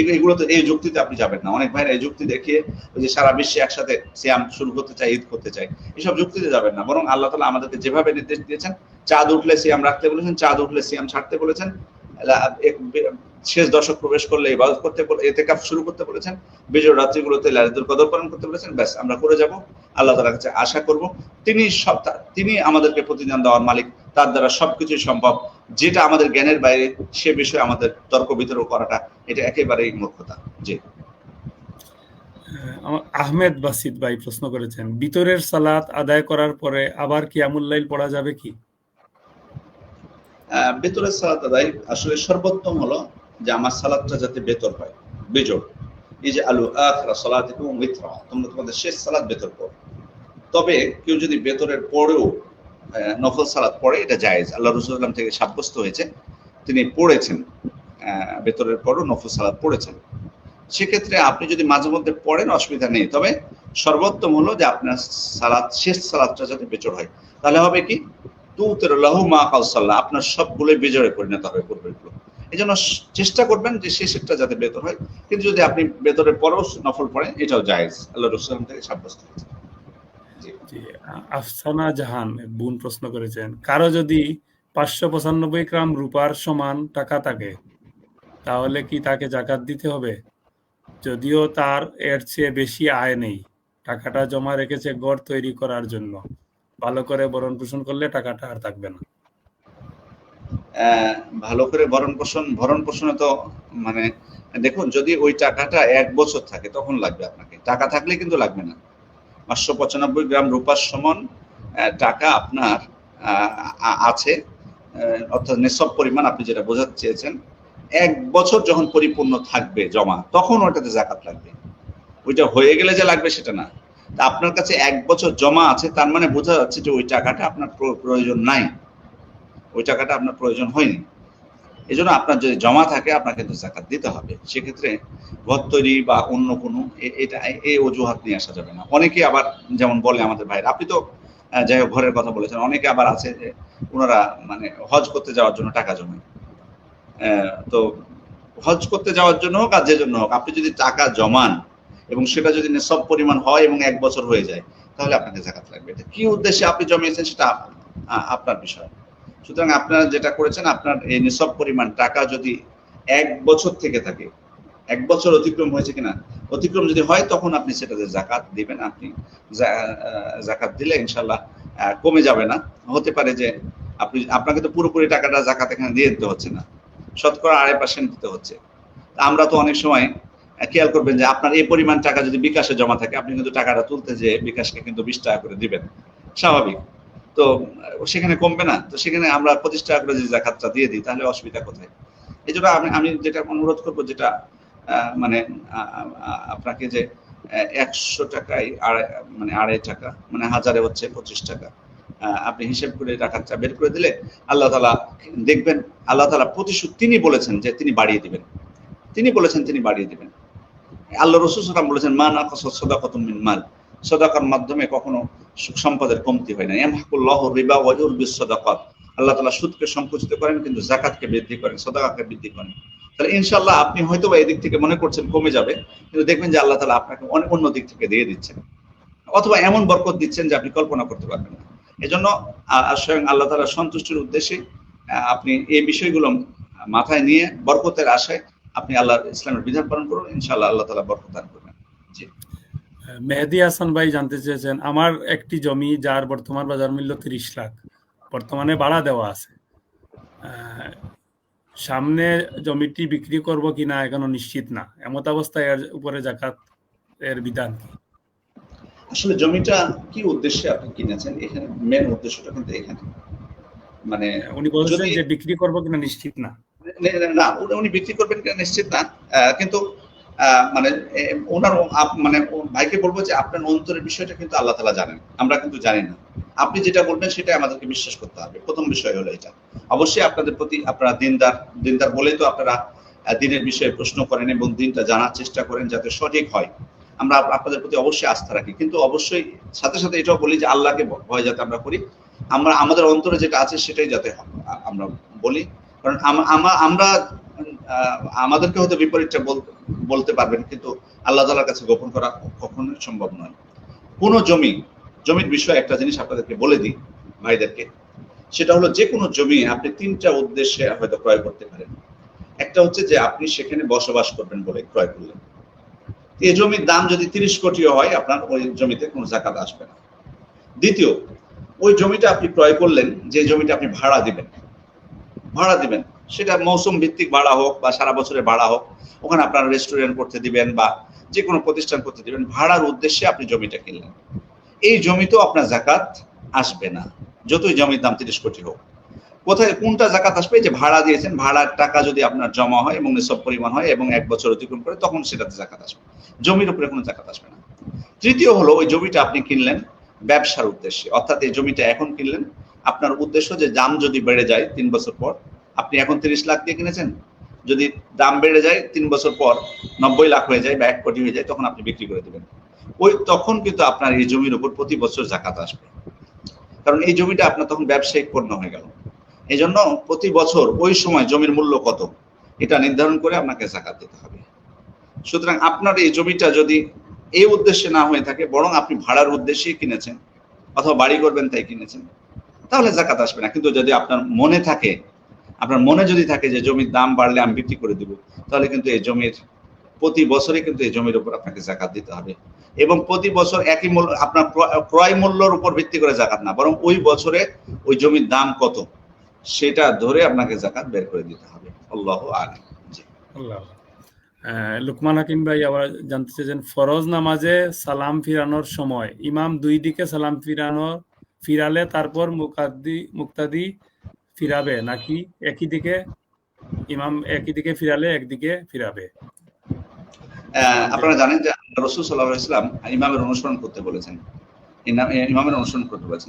এগুলো তো এই যুক্তিতে আপনি যাবেন না। অনেক ভাইরা এই যুক্তি দেখিয়ে ওই যে সারা বিশ্বে একসাথে সিয়াম শুরু করতে চায়, ঈদ করতে চায়, এসব যুক্তিতে যাবেন না। বরং আল্লাহ তাআলা আমাদেরকে যেভাবে নির্দেশ দিয়েছেন, চাঁদ উঠলে সিয়াম রাখতে বলেছেন, চাঁদ উঠলে সিয়াম ছাড়তে বলেছেন, শেষ দশক প্রবেশ করলে ইবাদত করতে, ইতিকাফ শুরু করতে বলেছেন, বিজয় রাত্রিগুলোতে লাইলাতুল কদর পালন করতে বলেছেন। ব্যাস আমরা করে যাব, আল্লাহ তাআলার কাছে আশা করব। তিনি আমাদেরকে প্রতিদান দেওয়ার মালিক, তার দ্বারা সবকিছুই সম্ভব। যেটা আমাদের জ্ঞানের বাইরে সে বিষয়ে আমাদের তর্ক বিতর্ক করাটা এটা একেবারেই মূর্খতা। জি। আহমেদ বাসিদ ভাই প্রশ্ন করেছেন, বিতরের সালাত আদায় করার পরে আবার কিয়ামুল লাইল পড়া যাবে কি? বেতরের সালাত আদায় আসলে সর্বোত্তম হলো যে আমার সালাতটা যাতে বেতর হয়, বেজোড়। এই যে আলু আখিরা সালাতিকুম উইতরা, তোমরা তোমাদের শেষ সালাত বেতর করো। তবে কেউ যদি বেতরের পরেও নফল সালাত পড়ে, এটা জায়েজ। আল্লাহ রাসূল সাল্লাল্লাহু আলাইহি ওয়াসাল্লাম থেকে সাব্যস্ত হয়েছে তিনি পড়েছেন, বেতরের পরও নফল সালাত পড়েছেন। সেক্ষেত্রে আপনি যদি মাঝে মধ্যে পড়েন অসুবিধা নেই, তবে সর্বোত্তম হলো যে আপনার সালাত, শেষ সালাতটা যাতে বেজোড় হয়। তাহলে হবে কি, তুতিরুল্লাহু মা কাসাল্লাহ, আপনার সবগুলোই বেজোড়ে পরিণত হবে পূর্বেরগুলো। এই জন্য চেষ্টা করবেন যে শেষেরটা যাতে বেতর হয়। কিন্তু যদি আপনি বেতরের পরেও নফল পড়েন, এটাও জায়েজ, আল্লাহ রাসূল সাল্লাল্লাহু আলাইহি ওয়াসাল্লাম থেকে সাব্যস্ত হয়েছে। জি, আফসানা জাহান বোন প্রশ্ন করেছেন, কারো যদি 595 গ্রাম রূপার সমান টাকা থাকে তাহলে কি তাকে যাকাত দিতে হবে? যদিও তার এর চেয়ে বেশি আয় নেই, টাকাটা জমা রেখেছে ঘর তৈরি করার জন্য, ভালো করে ভরণ পোষণ করলে টাকাটা আর থাকবে না। ভালো করে ভরণ পোষণে তো মানে দেখুন, যদি ওই টাকাটা 1 বছর থাকে তখন লাগবে আপনাকে, টাকা থাকলে কিন্তু লাগবে না। 595 গ্রাম রূপার সমান টাকা আপনার আছে, অর্থাৎ নিসব পরিমাণ আপনি যেটা বোঝাতে চেয়েছেন, 1 বছর যখন পরিপূর্ণ থাকবে জমা, তখন ওইটাতে যাকাত লাগবে। ওইটা হয়ে গেলে যে লাগবে সেটা না। তা আপনার কাছে 1 বছর জমা আছে, তার মানে বোঝা যাচ্ছে যে ওই টাকাটা আপনার প্রয়োজন নাই, ওই টাকাটা আপনার প্রয়োজন হয়নি। এই জন্য আপনার যদি জমা থাকে আপনাকে কিন্তু যাকাত দিতে হবে। সেক্ষেত্রে ঘর তৈরি বা অন্য কোনো এটা এই অজুহাত নিয়ে আসা যাবে না। অনেকে আবার যেমন বলে আমাদের ভাইরা, আপনি তো যাই হোক ঘরের কথা বলেছেন, অনেকে আবার আছে যে ওনারা মানে হজ করতে যাওয়ার জন্য টাকা জমায়। তো হজ করতে যাওয়ার জন্য হোক আর যে জন্য হোক, আপনি যদি টাকা জমান এবং সেটা যদি নিসব পরিমাণ হয় এবং 1 বছর হয়ে যায়, তাহলে আপনাকে যাকাত লাগবে। এটা কি উদ্দেশ্যে আপনি জমিয়েছেন সেটা আপনার বিষয়। সুতরাং আপনারা যেটা করেছেন, আপনার এই নিসব পরিমাণ টাকা যদি 1 বছর থেকে থাকে, 1 বছর অতিক্রম হয়েছে কিনা, অতিক্রম যদি হয় তখন আপনি সেটাতে যাকাত দিবেন। আপনি যাকাত দিলে ইনশাল্লাহ কমে যাবে না। হতে পারে যে আপনাকে তো পুরোপুরি টাকাটা যাকাত এখানে দিয়ে দিতে হচ্ছে না, শতকরা 2.5% দিতে হচ্ছে। আমরা তো অনেক সময় খেয়াল করবেন যে আপনার এই পরিমাণ টাকা যদি বিকাশে জমা থাকে, আপনি কিন্তু টাকাটা তুলতে যেয়ে বিকাশকে কিন্তু 20 টাকা করে দিবেন, স্বাভাবিক। তো সেখানে কমবে না? তো সেখানে আমরা 25 টাকা করে যদি যাকাতটা দিয়ে দিই, তাহলে অসুবিধা কোথায়? এই জন্য আমি যেটা অনুরোধ করবো, যেটা মানে আপনাকে যে 100 টাকায় মানে 2.5 টাকা, মানে 1000-এ হচ্ছে 25 টাকা, আপনি হিসেব করে টাকাটা বের করে দিলে আল্লাহ তাআলা দেখবেন, আল্লাহ তাআলা প্রতিশোধ তিনি বলেছেন যে তিনি বাড়িয়ে দিবেন, তিনি বলেছেন তিনি বাড়িয়ে দিবেন। আল্লাহ রাসূল সাল্লাল্লাহু আলাইহি ওয়াসাল্লাম বলেছেন, মা নাকাসা সাদাকাতুম মিন মাল, সাদাকার মাধ্যমে কখনো সুখ সম্পদের কমতি হয় না। ইয়ামহাকুল্লাহু রিবা ওয়া ইউরবিস সাদাকাত, আল্লাহ তাআলা সুদকে সংকুচিত করেন কিন্তু যাকাতকে বৃদ্ধি করেন, সাদাকাকে বৃদ্ধি করেন। তাহলে ইনশাআল্লাহ আপনি হয়তোবা এই দিক থেকে মনে করছেন কমে যাবে, কিন্তু দেখবেন যে আল্লাহ তাআলা আপনাকে অনেক অন্য দিক থেকে দিয়ে দিচ্ছেন, অথবা এমন বরকত দিচ্ছেন যে আপনি কল্পনা করতে পারবেন না। এজন্য স্বয়ং আল্লাহ তাআলার সন্তুষ্টির উদ্দেশ্যে আপনি এই বিষয়গুলো মাথায় নিয়ে বরকতের আশায় আপনি আল্লাহর ইসলামের বিধান পালন করুন, ইনশাআল্লাহ আল্লাহ তাআলা বরকত দান করবেন। জি। মেহেদী হাসান ভাই জানতে চেয়েছেন, আমার একটি জমি যার বর্তমান বাজার মূল্য 30 লাখ, বর্তমানে ভাড়া দেওয়া আছে, সামনে জমিটি বিক্রি করব কিনা এখনো নিশ্চিত না, এমত অবস্থায় এর উপরে যাকাত এর বিধান কি? আসলে জমিটা কি উদ্দেশ্যে আপনি কিনেছেন, এখানে মেন উদ্দেশ্যটা কিন্তু এখানে, মানে উনি বলছেন যে বিক্রি করব কিনা নিশ্চিত না। না, উনি বিক্রি করবেন কিনা নিশ্চিত না, কিন্তু মানে ওনার মানে ভাইকে বলবো যে আপনার অন্তরের বিষয়টা কিন্তু আল্লাহ তাআলা জানেন, আমরা কিন্তু জানি না। আপনি যেটা বলবেন সেটাই আমাদেরকে বিশ্বাস করতে হবে। প্রথম বিষয় হলো এটা। অবশ্যই আপনাদের প্রতি আপনারা দিনদার বলেই তো আপনারা দিনের বিষয়ে প্রশ্ন করেন এবং দিনটা জানার চেষ্টা করেন যাতে সঠিক হয়। আমরা আপনাদের প্রতি অবশ্যই আস্থা রাখি, কিন্তু অবশ্যই সাথে সাথে এটাও বলি যে আল্লাহকে ভয় যাতে আমরা করি, আমরা আমাদের অন্তরে যেটা আছে সেটাই যাতে আমরা বলি। কারণ আমরা আমাদেরকে হয়তো বিপরীতটা বলতে পারবেন, কিন্তু আল্লাহ তাআলার কাছে গোপন করা কখনোই সম্ভব নয়। কোনো জমির বিষয়ে একটা জিনিস আপনাদেরকে বলে দিই ভাইদেরকে, সেটা হলো যে কোনো জমি আপনি তিনটা উদ্দেশ্যে হয়তো ক্রয় করতে পারেন। একটা হচ্ছে যে আপনি সেখানে বসবাস করবেন বলে ক্রয় করলেন, এই জমির দাম যদি 30 কোটিও হয় আপনার ওই জমিতে কোনো যাকাত আসবে না। দ্বিতীয়, ওই জমিটা আপনি ক্রয় করলেন, যে জমিটা আপনি ভাড়া দিবেন, সেটা মৌসুম ভিত্তিক ভাড়া হোক বা সারা বছরের ভাড়া হোক, ওখানে আপনার রেস্টুরেন্ট করতে দিবেন বা যে কোনো প্রতিষ্ঠান করতে দিবেন, ভাড়ার উদ্দেশ্যে আপনি জমিটা কিনলেন, এই জমিতেও আপনার যাকাত আসবে না, যতই জমির দাম 30 কোটি হোক। কোনটা যাকাত আসবে? যে ভাড়া দিয়েছেন, ভাড়ার টাকা যদি আপনার জমা হয় এবং নিসব পরিমাণ হয় এবং 1 বছর অতিক্রম করে, তখন সেটাতে যাকাত আসবে, জমির উপরে কোনো যাকাত আসবে না। তৃতীয় হলো, ওই জমিটা আপনি কিনলেন ব্যবসার উদ্দেশ্যে, অর্থাৎ এই জমিটা এখন কিনলেন, আপনার উদ্দেশ্য যে দাম যদি বেড়ে যায় 3 বছর পর, আপনি এখন 30 লাখ দিয়ে কিনেছেন, যদি দাম বেড়ে যায় 3 বছর পর 90 লাখ হয়ে যায় বা 1 কোটি হয়ে যায়, তখন আপনি বিক্রি করে দেবেন। তখন কিন্তু আপনার এই জমির উপর প্রতি বছর যাকাত আসবে, কারণ এই জমিটা আপনার তখন ব্যবসায়িক পণ্য হয়ে গেল। এই জন্য প্রতি বছর ওই সময় জমির মূল্য কত এটা নির্ধারণ করে আপনাকে যাকাত দিতে হবে। সুতরাং আপনার এই জমিটা যদি এই উদ্দেশ্যে না হয়ে থাকে, বরং আপনি ভাড়ার উদ্দেশ্যে কিনেছেন অথবা বাড়ি করবেন তাই কিনেছেন, তাহলে যাকাত আসবে না। কিন্তু যদি আপনার মনে যদি থাকে যে জমির দাম বাড়লে আমি বিক্রি করে দিব, তাহলে কিন্তু এই জমির প্রতি বছরে কিন্তু এই জমির উপর আপনাকে যাকাত দিতে হবে, এবং প্রতি বছর একই মূল্য, আপনার ক্রয় মূল্যের উপর ভিত্তি করে যাকাত না, বরং ওই বছরে ওই জমির দাম কত সেটা ধরে আপনাকে যাকাত বের করে দিতে হবে। আল্লাহু আ'লাম। জি আল্লাহ। লুকমান হাকিম ভাই আবার জানতে চাইছেন, ফরজ নামাজে সালাম ফিরানোর সময় ইমাম দুই দিকে সালাম ফিরালে তারপর মুক্তাদি ফিরাবে, নাকি একই দিকে ইমাম একই দিকে ফিরালে একদিকে ফিরাবে? আপনারা জানেন যে রাসূল সাল্লাল্লাহু আলাইহি ওয়াসাল্লাম ইমামের অনুসরণ করতে বলেছেন।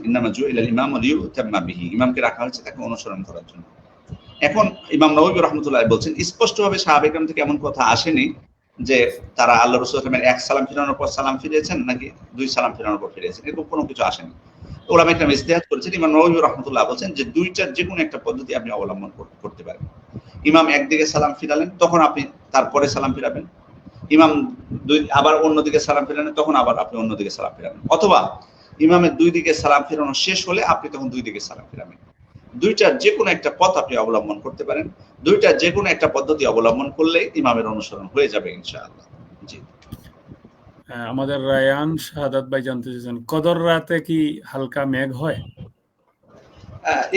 ইন্নামা জুইলাল ইমামু লিইউতাম্মা বিহি, ইমামকে রাখা হয়েছে তাকে অনুসরণ করার জন্য। এখন ইমাম নববী রাহমাতুল্লাহ বলছেন, স্পষ্টভাবে সাহাবায়ে কেরাম থেকে এমন কথা আসেনি যে তারা আল্লাহ রাসূল সাল্লাল্লাহু আলাইহি ওয়াসাল্লামের 1 সালাম ফিরানোর পর সালাম ফিরিয়েছেন নাকি 2 সালাম ফিরানোর পর ফিরিয়েছেন, এরকম কোনো কিছু আসেনি। ওলামা কেরাম ইজতিহাদ করেছেন। ইমাম নববী রাহমাতুল্লাহ বলছেন যে দুইটার যে কোনো একটা পদ্ধতি আপনি অবলম্বন করতে পারেন। ইমাম একদিকে সালাম ফিরালেন, তখন আপনি তারপরে সালাম ফিরাবেন। ইমাম আবার অন্যদিকে সালাম ফিরালেন, তখন আবার আপনি অন্যদিকে সালাম ফিরাবেন। অথবা ইমামের দুই দিকে সালাম ফিরানো শেষ হলে আপনি তখন দুই দিকে সালাম ফিরাবেন। দুইটার যে কোনো একটা পথ আপনি অবলম্বন করতে পারেন। দুইটার যে কোনো একটা পদ্ধতি অবলম্বন করলে ইমামের অনুসরণ হয়ে যাবে ইনশাআল্লাহ। জি। আমাদের রায়ান শাহাদাত ভাই জানতে চাইছেন, কদর রাতে কি হালকা মেঘ হয়?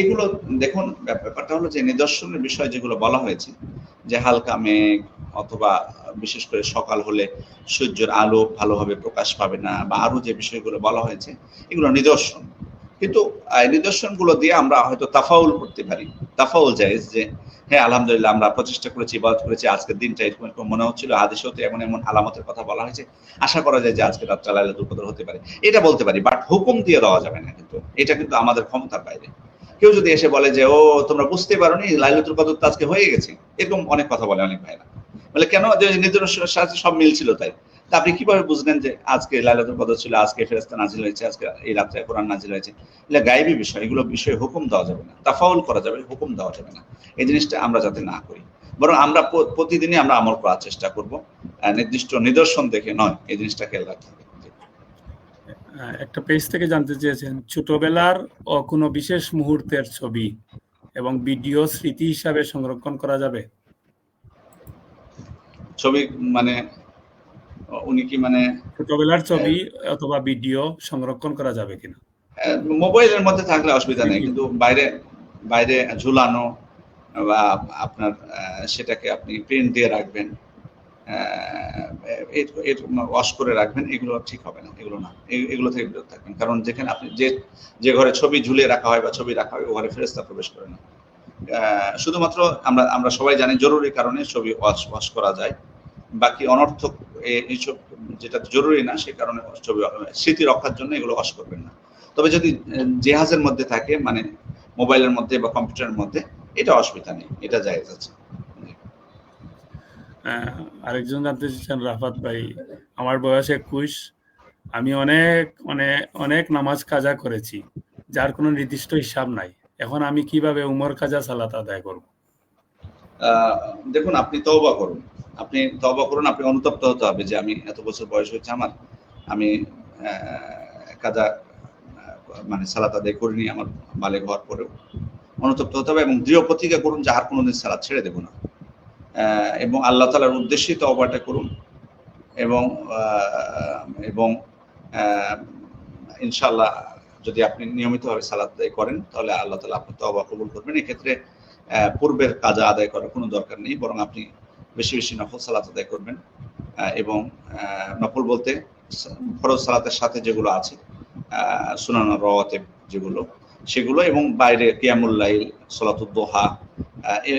এগুলো দেখুন, ব্যাপারটা হলো যে নিদর্শনের বিষয় যেগুলো বলা হয়েছে, যে হালকা মেঘ অথবা বিশেষ করে সকাল হলে সূর্যের আলো ভালোভাবে প্রকাশ পাবে না, বা আরো যে বিষয়গুলো বলা হয়েছে, এগুলো নিদর্শন। কিন্তু নিদর্শনগুলো দিয়ে আমরা হয়তো তাফাউল করতে পারি, তাফাউল জায়েজ, যে হ্যাঁ আলহামদুলিল্লাহ আমরা প্রচেষ্টা করেছি, ইবাদত করেছি, আজকের দিনটা এরকম মনে হচ্ছিল, হাদিসেও তো এমন এমন আলামতের কথা বলা হয়েছে, আশা করা যায় যে আজকে রাতটা লাইলাতুল কদর হতে পারে, এটা বলতে পারি। বাট হুকুম দিয়ে দেওয়া যাবে না, কিন্তু এটা কিন্তু আমাদের ক্ষমতার বাইরে। কেউ যদি এসে বলে যে ও তোমরা বুঝতে পারোনি লাইলাতুল কদর তো আজকে হয়ে গেছে, এরকম অনেক কথা বলে অনেক ভাইরা। বলে কেন? যে নিদর্শনের সাথে সব মিল ছিল তাই। তা আপনি কিভাবে বুঝলেন যে আজকে লাইলাতুল কদর ছিল, আজকে ফেরেশতা নাজিল হয়েছে, আজকে এই রাতে কোরআন নাজিল হয়েছে? এগুলো গায়েবী বিষয়, এগুলো বিষয়ে হুকুম দেওয়া যাবে না, তাফাউল করা যাবে, হুকুম দেওয়া যাবে না। এই জিনিসটা আমরা যাতে না করি, বরং আমরা প্রতিদিনই আমরা আমল করার চেষ্টা করব, নির্দিষ্ট নিদর্শন দেখে নয়, এই জিনিসটা খেয়াল রাখতে হবে। একটা পেজ থেকে জানতে চেয়েছেন, ছোটবেলার ও কোনো বিশেষ মুহূর্তের ছবি এবং ভিডিও স্মৃতি হিসাবে সংরক্ষণ করা যাবে? ছবি মানে উনি কি মানে ছোটবেলার ছবি অথবা ভিডিও সংরক্ষণ করা যাবে কিনা? মোবাইলের মধ্যে থাকলে অসুবিধা নেই, কিন্তু বাইরে ঝুলানো বা আপনার সেটাকে আপনি প্রিন্ট দিয়ে রাখবেন, ওয়াশ করে রাখবেন, এগুলো ঠিক হবে না, এগুলো না, এগুলো থেকে বিরত থাকবেন। কারণ যেখানে আপনি যে ঘরে ছবি ঝুলিয়ে রাখা হয় বা ছবি রাখা হয়, ও ঘরে ফেরেশতা প্রবেশ করে না। শুধুমাত্র আমরা সবাই জানি জরুরি কারণে ছবি ওয়াশ করা যায়, বাকি অনর্থক এইসব যেটা জরুরি না সে কারণে ছবি স্মৃতি রক্ষার জন্য এগুলো ওয়াশ করবেন না। তবে যদি জেহাজের মধ্যে থাকে, মানে মোবাইলের মধ্যে বা কম্পিউটারের মধ্যে, এটা অসুবিধা নেই, এটা জায়েজ আছে। আরেকজন জানতে চাচ্ছেন, রাফাত ভাই, আমার বয়স 21, আমি অনেক অনেক অনেক নামাজ কাজা করেছি, যার কোনো নির্দিষ্ট হিসাব নাই। এখন আমি কিভাবে উমর কাজা সালাত আদায় করব? দেখুন, আপনি তওবা করুন, আপনি অনুতপ্ত হতে হবে যে আমি এত বছর বয়স হয়েছে আমার, আমি কাজা মানে সালাত আদায় করিনি আমার বালেগ হওয়ার পরেও। অনুতপ্ত হতে হবে এবং দৃঢ় প্রতিজ্ঞা করুন যে আর কোনোদিন সালাত ছেড়ে দেব না, এবং আল্লাহ তাআলার উদ্দেশ্যেই তওবাটা করুন। এবং এবং ইনশাআল্লাহ যদি আপনি নিয়মিতভাবে সালাত আদায় করেন তাহলে আল্লাহ তাআলা আপনার তওবা কবুল করবেন। এক্ষেত্রে পূর্বের কাজা আদায় করার কোনো দরকার নেই, বরং আপনি বেশি বেশি নফল সালাত আদায় করবেন। এবং নফল বলতে ফরজ সালাতের সাথে যেগুলো আছে, সুনান রাওয়াতিব যেগুলো, সেগুলো, এবং বাইরে কিয়ামুল লাইল, সালাতুদ দুহা,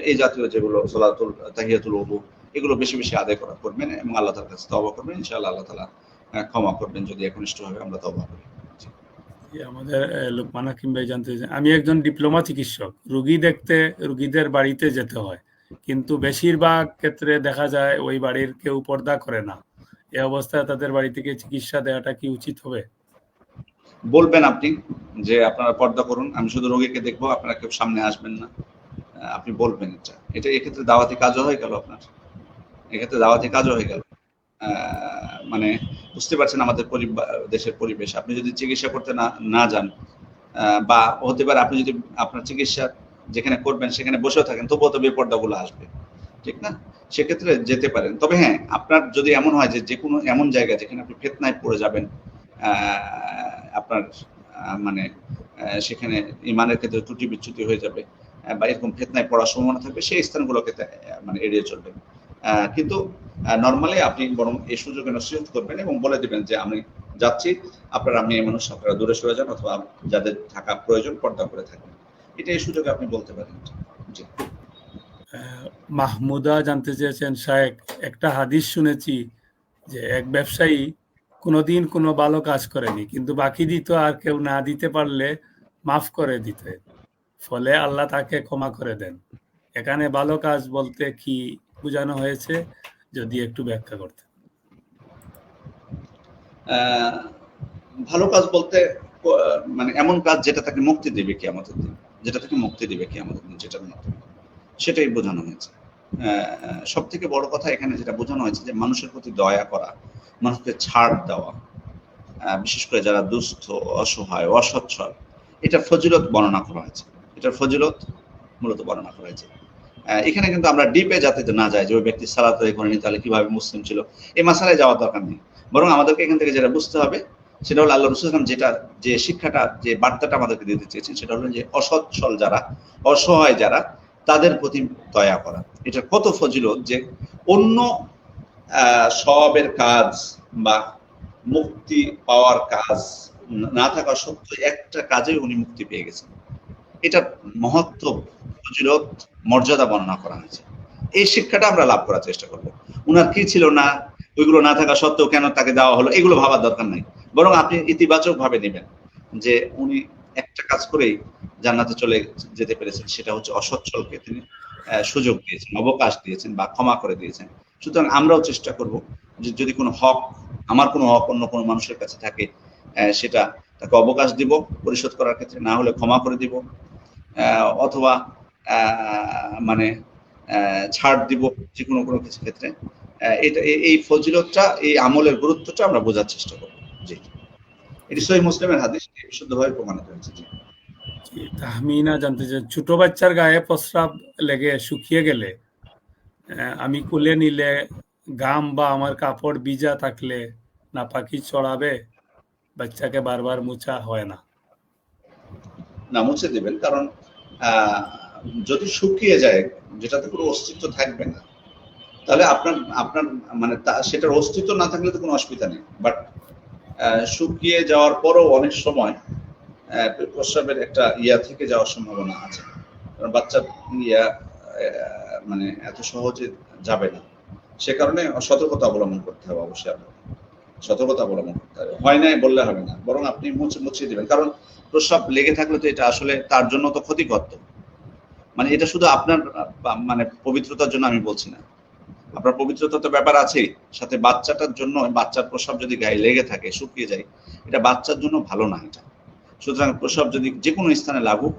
এই জাতীয় যেগুলো, সালাতুল তাহিয়াতুল ওযু, এগুলো বেশি বেশি আদায় করবেন এবং আল্লাহ তাআলার কাছে তওবা করবেন। ইনশাআল্লাহ আল্লাহ তাআলা ক্ষমা করবেন যদি একনিষ্ঠভাবে আমরা তওবা করি। আমাদের লোকমান হাকিম ভাই জানতে চান, আমি একজন ডিপ্লোমা চিকিৎসক, রোগী দেখতে রোগীদের বাড়িতে যেতে হয়, কিন্তু বেশিরভাগ ক্ষেত্রে দেখা যায় ওই বাড়ির কেউ পর্দা করে না। এই অবস্থায় তাদের বাড়ি থেকে চিকিৎসা দেওয়াটা কি উচিত হবে? বলবেন আপনি যে আপনারা পর্দা করুন, আমি শুধু রোগীকে দেখবো, আপনারা কেউ সামনে আসবেন না, আপনি বলবেন এটা এক্ষেত্রে দাওয়াতি কাজও হয়ে গেল, আপনার এক্ষেত্রে দাওয়াতি কাজও হয়ে গেল। মানে বুঝতে পারছেন আমাদের দেশের পরিবেশ, আপনি যদি চিকিৎসা করতে না যান, বা হতে পারে আপনি যদি আপনার চিকিৎসা যেখানে করবেন সেখানে বসেও থাকেন, তবুও তো বেপর্দাগুলো আসবে, ঠিক না? সেক্ষেত্রে যেতে পারেন। তবে হ্যাঁ, আপনার যদি এমন হয় যে কোনো এমন জায়গা যেখানে আপনি ফিতনায় পড়ে যাবেন, আপনার মানে সেখানে ইমানের ক্ষেত্রে ত্রুটি বিচ্যুতি হয়ে যাবে, বা এরকম ফিতনায় পড়ার সম্ভাবনা থাকবে, সেই স্থানগুলোকে মানে এড়িয়ে চলবেন। কিন্তু নরমালি আপনি বরং এই সুযোগে নসিহত করবেন এবং বলে দিবেন যে আমি যাচ্ছি, আপনারা মেয়ে মানুষ, আপনারা দূরে সরে যান, অথবা যাদের থাকা প্রয়োজন পর্দা করে থাকবেন। এটা এই সুযোগে আপনি বলতে পারেন। জি। মাহমুদা জানতে চেয়েছেন, শায়েখ, একটা হাদিস শুনেছি যে এক ব্যবসায়ী কোনোদিন কোনো ভালো কাজ করেনি, কিন্তু বাকি দিত, আর কেউ না দিতে পারলে মাফ করে দিতে, ফলে আল্লাহ তাকে ক্ষমা করে দেন। এখানে ভালো কাজ বলতে কি বোঝানো হয়েছে, যদি একটু ব্যাখ্যা করতে। ভালো কাজ বলতে মানে এমন কাজ যেটা তাকে মুক্তি দেবে কিয়ামতের দিন, যেটার মাধ্যমে, সেটাই বোঝানো হয়েছে। সব থেকে বড় কথা এখানে যেটা বোঝানো হয়েছে যে মানুষের প্রতি দয়া করা, মানুষকে ছাড় দেওয়া, বিশেষ করে যারা দুস্থ, অসহায়, অসচ্ছল, এটা ফজিলত বর্ণনা করা হয়েছে। এটার ফজিলত মূলত বর্ণনা করা হয়েছে। এখানে কিন্তু আমরা ডিপে যাতে না যাই যে ওই ব্যক্তি সালাত আদায় করেনি তাহলে কিভাবে মুসলিম ছিল, এই মাসালায় যাওয়ার দরকার নেই। বরং আমাদেরকে এখান থেকে যেটা বুঝতে হবে সেটা হলো, আল্লাহ রাসূল সাল্লাল্লাহু আলাইহি ওয়াসাল্লাম যে শিক্ষাটা, যে বার্তাটা আমাদেরকে দিতে চেয়েছেন, সেটা হলো যে অসচ্ছল যারা, অসহায় যারা, তাদের প্রতি দয়া করা। এটা কত ফজিলত যে অন্য সওয়াবের কাজ বা মুক্তি পাওয়ার কাজ না থাকা সত্ত্বেও একটা কাজে উনি মুক্তি পেয়ে গেছেন। এটা মহত্ব, ফজিলত, মর্যাদা বর্ণনা করা হয়েছে। এই শিক্ষাটা আমরা লাভ করার চেষ্টা করব। উনার কি ছিল না, ওইগুলো না থাকা সত্ত্বেও কেন তাকে দেওয়া হলো, এগুলো ভাবার দরকার নাই। বরং আপনি ইতিবাচক ভাবে নেবেন যে উনি একটা কাজ করেই জান্নাতে চলে যেতে পেরেছেন, সেটা হচ্ছে অসচ্ছলকে তিনি সুযোগ দিয়েছেন, অবকাশ দিয়েছেন, বা ক্ষমা করে দিয়েছেন। সুতরাং আমরাও চেষ্টা করব যে যদি কোনো হক, আমার কোনো হক অন্য কোনো মানুষের কাছে থাকে, সেটা তাকে অবকাশ দিব পরিশোধ করার ক্ষেত্রে, না হলে ক্ষমা করে দিব, অথবা মানে ছাড় দিব যে কোনো কিছু ক্ষেত্রে। এটা এই ফজিলতটা, এই আমলের গুরুত্বটা আমরা বোঝার চেষ্টা করব। জি, এটি সহিহ মুসলিমের হাদিস, বিশুদ্ধভাবে প্রমাণিত হয়েছে। জি। তাহমিনা জানতে চাই, ছোট বাচ্চার গায়ে প্রস্রাব লেগে শুকিয়ে গেলে আমি কুলে নিলে গাম বা আমার কাপড় ভিজা থাকলে নাপাকি চড়াবে? বাচ্চাকে বারবার মোছা হয় না। না, মুছে দেবেন, কারণ যদি শুকিয়ে যায়, যেটাতে কোনো অস্তিত্ব থাকবে না, তাহলে আপনার মানে সেটার অস্তিত্ব না থাকলে তো কোনো অসুবিধা নেই। বাট শুকিয়ে যাওয়ার পরও অনেক সময় প্রস্রাবের একটা থেকে যাওয়ার সম্ভাবনা আছে, কারণ বাচ্চার মানে এত সহজে যাবে না। সে কারণে সতর্কতা অবলম্বন করতে হবে, অবশ্যই আপনাকে সতর্কতা অবলম্বন করতে হবে। হয় নাই বললে হবে না, বরং আপনি মুছিয়ে দিবেন। কারণ প্রস্রাব লেগে থাকলে তো এটা আসলে তার জন্য তো ক্ষতিকর। মানে এটা শুধু আপনার মানে পবিত্রতার জন্য আমি বলছি না, আপনার পবিত্রতা তো ব্যাপার আছেই, সাথে বাচ্চাটার জন্য, বাচ্চার প্রস্রাব যদি গায়ে লেগে থাকে, শুকিয়ে যায়, এটা বাচ্চার জন্য ভালো না এটা। সুতরাং প্রস্রাব যদি যে কোনো স্থানে লাগুক,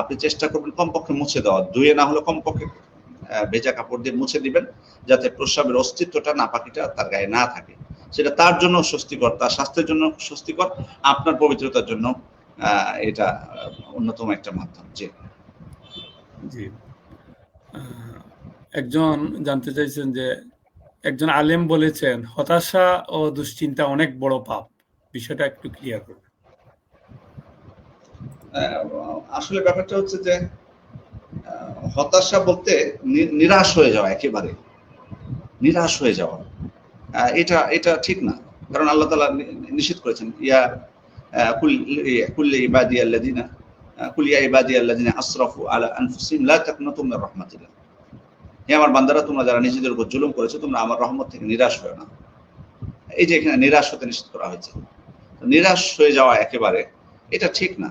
আপনি চেষ্টা করবেন কমপক্ষে মুছে দেওয়া, ধুয়ে না হলে কমপক্ষে ভেজা কাপড় দিয়ে মুছে দিবেন, যাতে প্রস্রাবের অস্তিত্বটা, নাপাকিটা তার গায়ে না থাকে। সেটা তার জন্য স্বস্তিকর, তার স্বাস্থ্যের জন্য স্বস্তিকর, আপনার পবিত্রতার জন্য এটা অন্যতম একটা মাধ্যম। জি জি। একজন জানতে চাইছেন যে একজন আলেম বলেছেন হতাশা ও দুশ্চিন্তা অনেক বড় পাপ, বিষয়টা একটু ক্লিয়ার করুন। আসলে ব্যাপারটা হচ্ছে যে হতাশা বলতে নিরাশ হয়ে যাওয়া, একেবারে নিরাশ হয়ে যাওয়া, এটা এটা ঠিক না। কারণ আল্লাহ তাআলা নিষেধ করেছেন, ইয়া কুল্লি ইবাদিয়াল্লাযিনা কুল ইয়া ইবাদিয়াল্লাযিনা আসরাফু আলা আনফুসিহিম লা তাকনাতু মির রাহমাতিল্লাহ। হে আমার বান্দারা, তোমরা যারা নিজেদের উপর জুলুম করেছো, তোমরা আমার রহমত থেকে নিরাশ হয়ো না। এই যে এখানে নিরাশ হতে নিষেধ করা হয়েছে, নিরাশ হয়ে যাওয়া একেবারে এটা ঠিক না।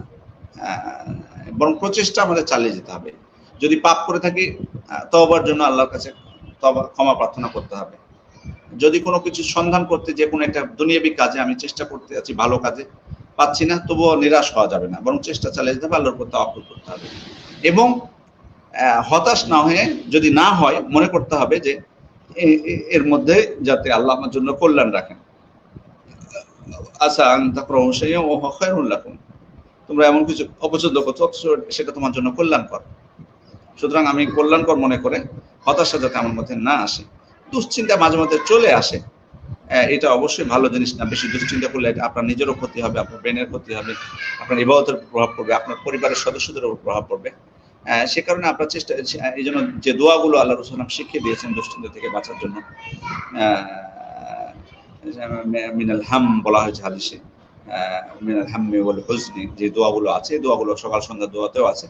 বরং প্রচেষ্টা আমাদের চালিয়ে যেতে হবে। যদি পাপ করে থাকি, তওবার জন্য আল্লাহর কাছে তওবা, ক্ষমা প্রার্থনা করতে হবে। যদি কোনো কিছু সন্ধান করতে, যে কোনো একটা দুনিয়াবি কাজে আমি চেষ্টা করতে আছি, ভালো কাজে পাচ্ছি না, তবুও নিরাশ হওয়া যাবে না, বরং চেষ্টা চালিয়ে যেতে হবে, আল্লাহর উপর তাওয়াক্কুল করতে হবে। এবং হতাশ না হয়ে, যদি না হয়, মনে করতে হবে যে এর মধ্যে যাতে আল্লাহ আমার জন্য কল্যাণ রাখেন। আচ্ছা, আন তাকরাহু শাইআন ওয়া হুয়া খায়রুল লাকুম, তোমরা এমন কিছু অপছন্দ করছো, অথচ সেটা তোমার জন্য কল্যাণকর। সুতরাং আমি কল্যাণকর মনে করে হতাশা যাতে আমার মধ্যে না আসে। দুশ্চিন্তা মাঝে মধ্যে চলে আসে, এটা অবশ্যই ভালো জিনিস না। বেশি দুশ্চিন্তা করলে এটা আপনার নিজেরও ক্ষতি হবে, আপনার ব্রেনের ক্ষতি হবে, আপনার ইবাদতের প্রভাব পড়বে, আপনার পরিবারের সদস্যদের উপর প্রভাব পড়বে। সে কারণে আপনার চেষ্টা, এই জন্য যে দোয়াগুলো আল্লাহ রাসূল সাল্লাল্লাহু আলাইহি ওয়াসাল্লাম শিখিয়ে দিয়েছেন দুশ্চিন্তা থেকে বাঁচার জন্য, মিনাল হাম বলা হয়েছে হাদিসে, মিনাল হাম্মি ওয়াল হুজনি, যে দোয়াগুলো আছে, দোয়াগুলো সকাল সন্ধ্যা দোয়াতেও আছে,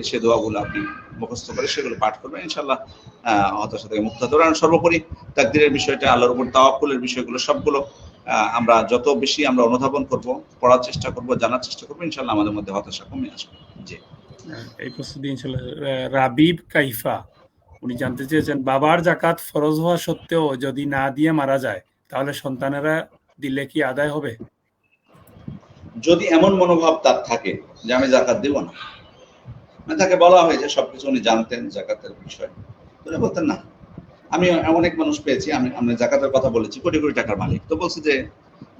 সে দোয়াগুলো আপনি মুখস্থ করে সেগুলো পাঠ করবেন, ইনশাআল্লাহ হতাশা থেকে মুক্ত হতে পারবেন। সর্বোপরি তাকদীরের বিষয়টা, আল্লাহর উপর তাওয়াক্কুলের বিষয়গুলো সবগুলো আমরা যত বেশি আমরা অনুধাবন করব, পড়ার চেষ্টা করব, জানার চেষ্টা করব, ইনশাআল্লাহ আমাদের মধ্যে হতাশা কমে আসবে। জি, এই প্রস্তুতি ইনশাআল্লাহ। রাবিব কাইফা উনি জানতে চেয়েছেন, বাবার যাকাত ফরজ হওয়া সত্ত্বেও যদি না দিয়ে মারা যায়, তাহলে সন্তানেরা দিলে কি আদায় হবে? যদি এমন মনোভাব তার থাকে যে আমি যাকাত দেব না, মানে তাকে বলা হয় যে সবকিছু উনি জানতেন জাকাতের বিষয়, উনি বলতেন না। আমি অনেক মানুষ পেয়েছি, আমি জাকাতের কথা বলেছি, কোটি কোটি টাকার মালিক, তো বলছে যে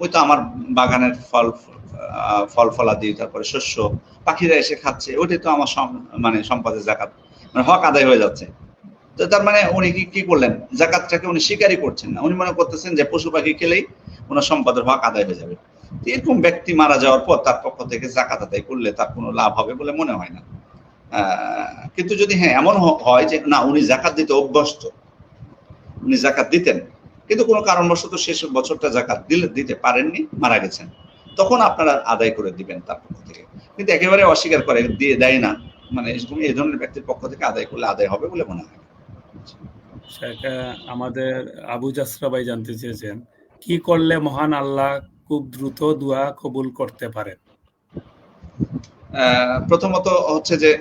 ওই তো আমার বাগানের ফল ফলাদি, তারপরে শস্য, পাখিরা এসে খাচ্ছে, ওইটাই তো আমার মানে সম্পদের জাকাত, মানে হক আদায় হয়ে যাচ্ছে। তো তার মানে উনি কি করলেন, জাকাতটাকে উনি স্বীকারই করছেন না, উনি মনে করতেছেন যে পশু পাখি খেলেই ওনার সম্পদের হক আদায় হয়ে যাবে। এরকম ব্যক্তি মারা যাওয়ার পর তার পক্ষ থেকে জাকাত আদায় করলে তার কোনো লাভ হবে বলে মনে হয় না। কিন্তু যদি হ্যাঁ এমন হয় যে না, উনি জাকাত দিতে অভ্যস্ত, উনি জাকাত দিতেন, কিন্তু কোনো কারণবশত শেষ বছরটা জাকাত দিতে পারেননি, মারা গেছেন, তখন আপনারা আদায় করে দিবেন তার পক্ষ থেকে। কিন্তু একেবারে অস্বীকার করে দিয়ে দেয় না, মানে এই ধরনের ব্যক্তির পক্ষ থেকে আদায় করলে আদায় হবে বলে মনে হয়। আমাদের আবু জাসরা ভাই জানতে চেয়েছেন, কি করলে মহান আল্লাহ খুব দ্রুত দোয়া কবুল করতে পারেন? প্রথমত হচ্ছে যে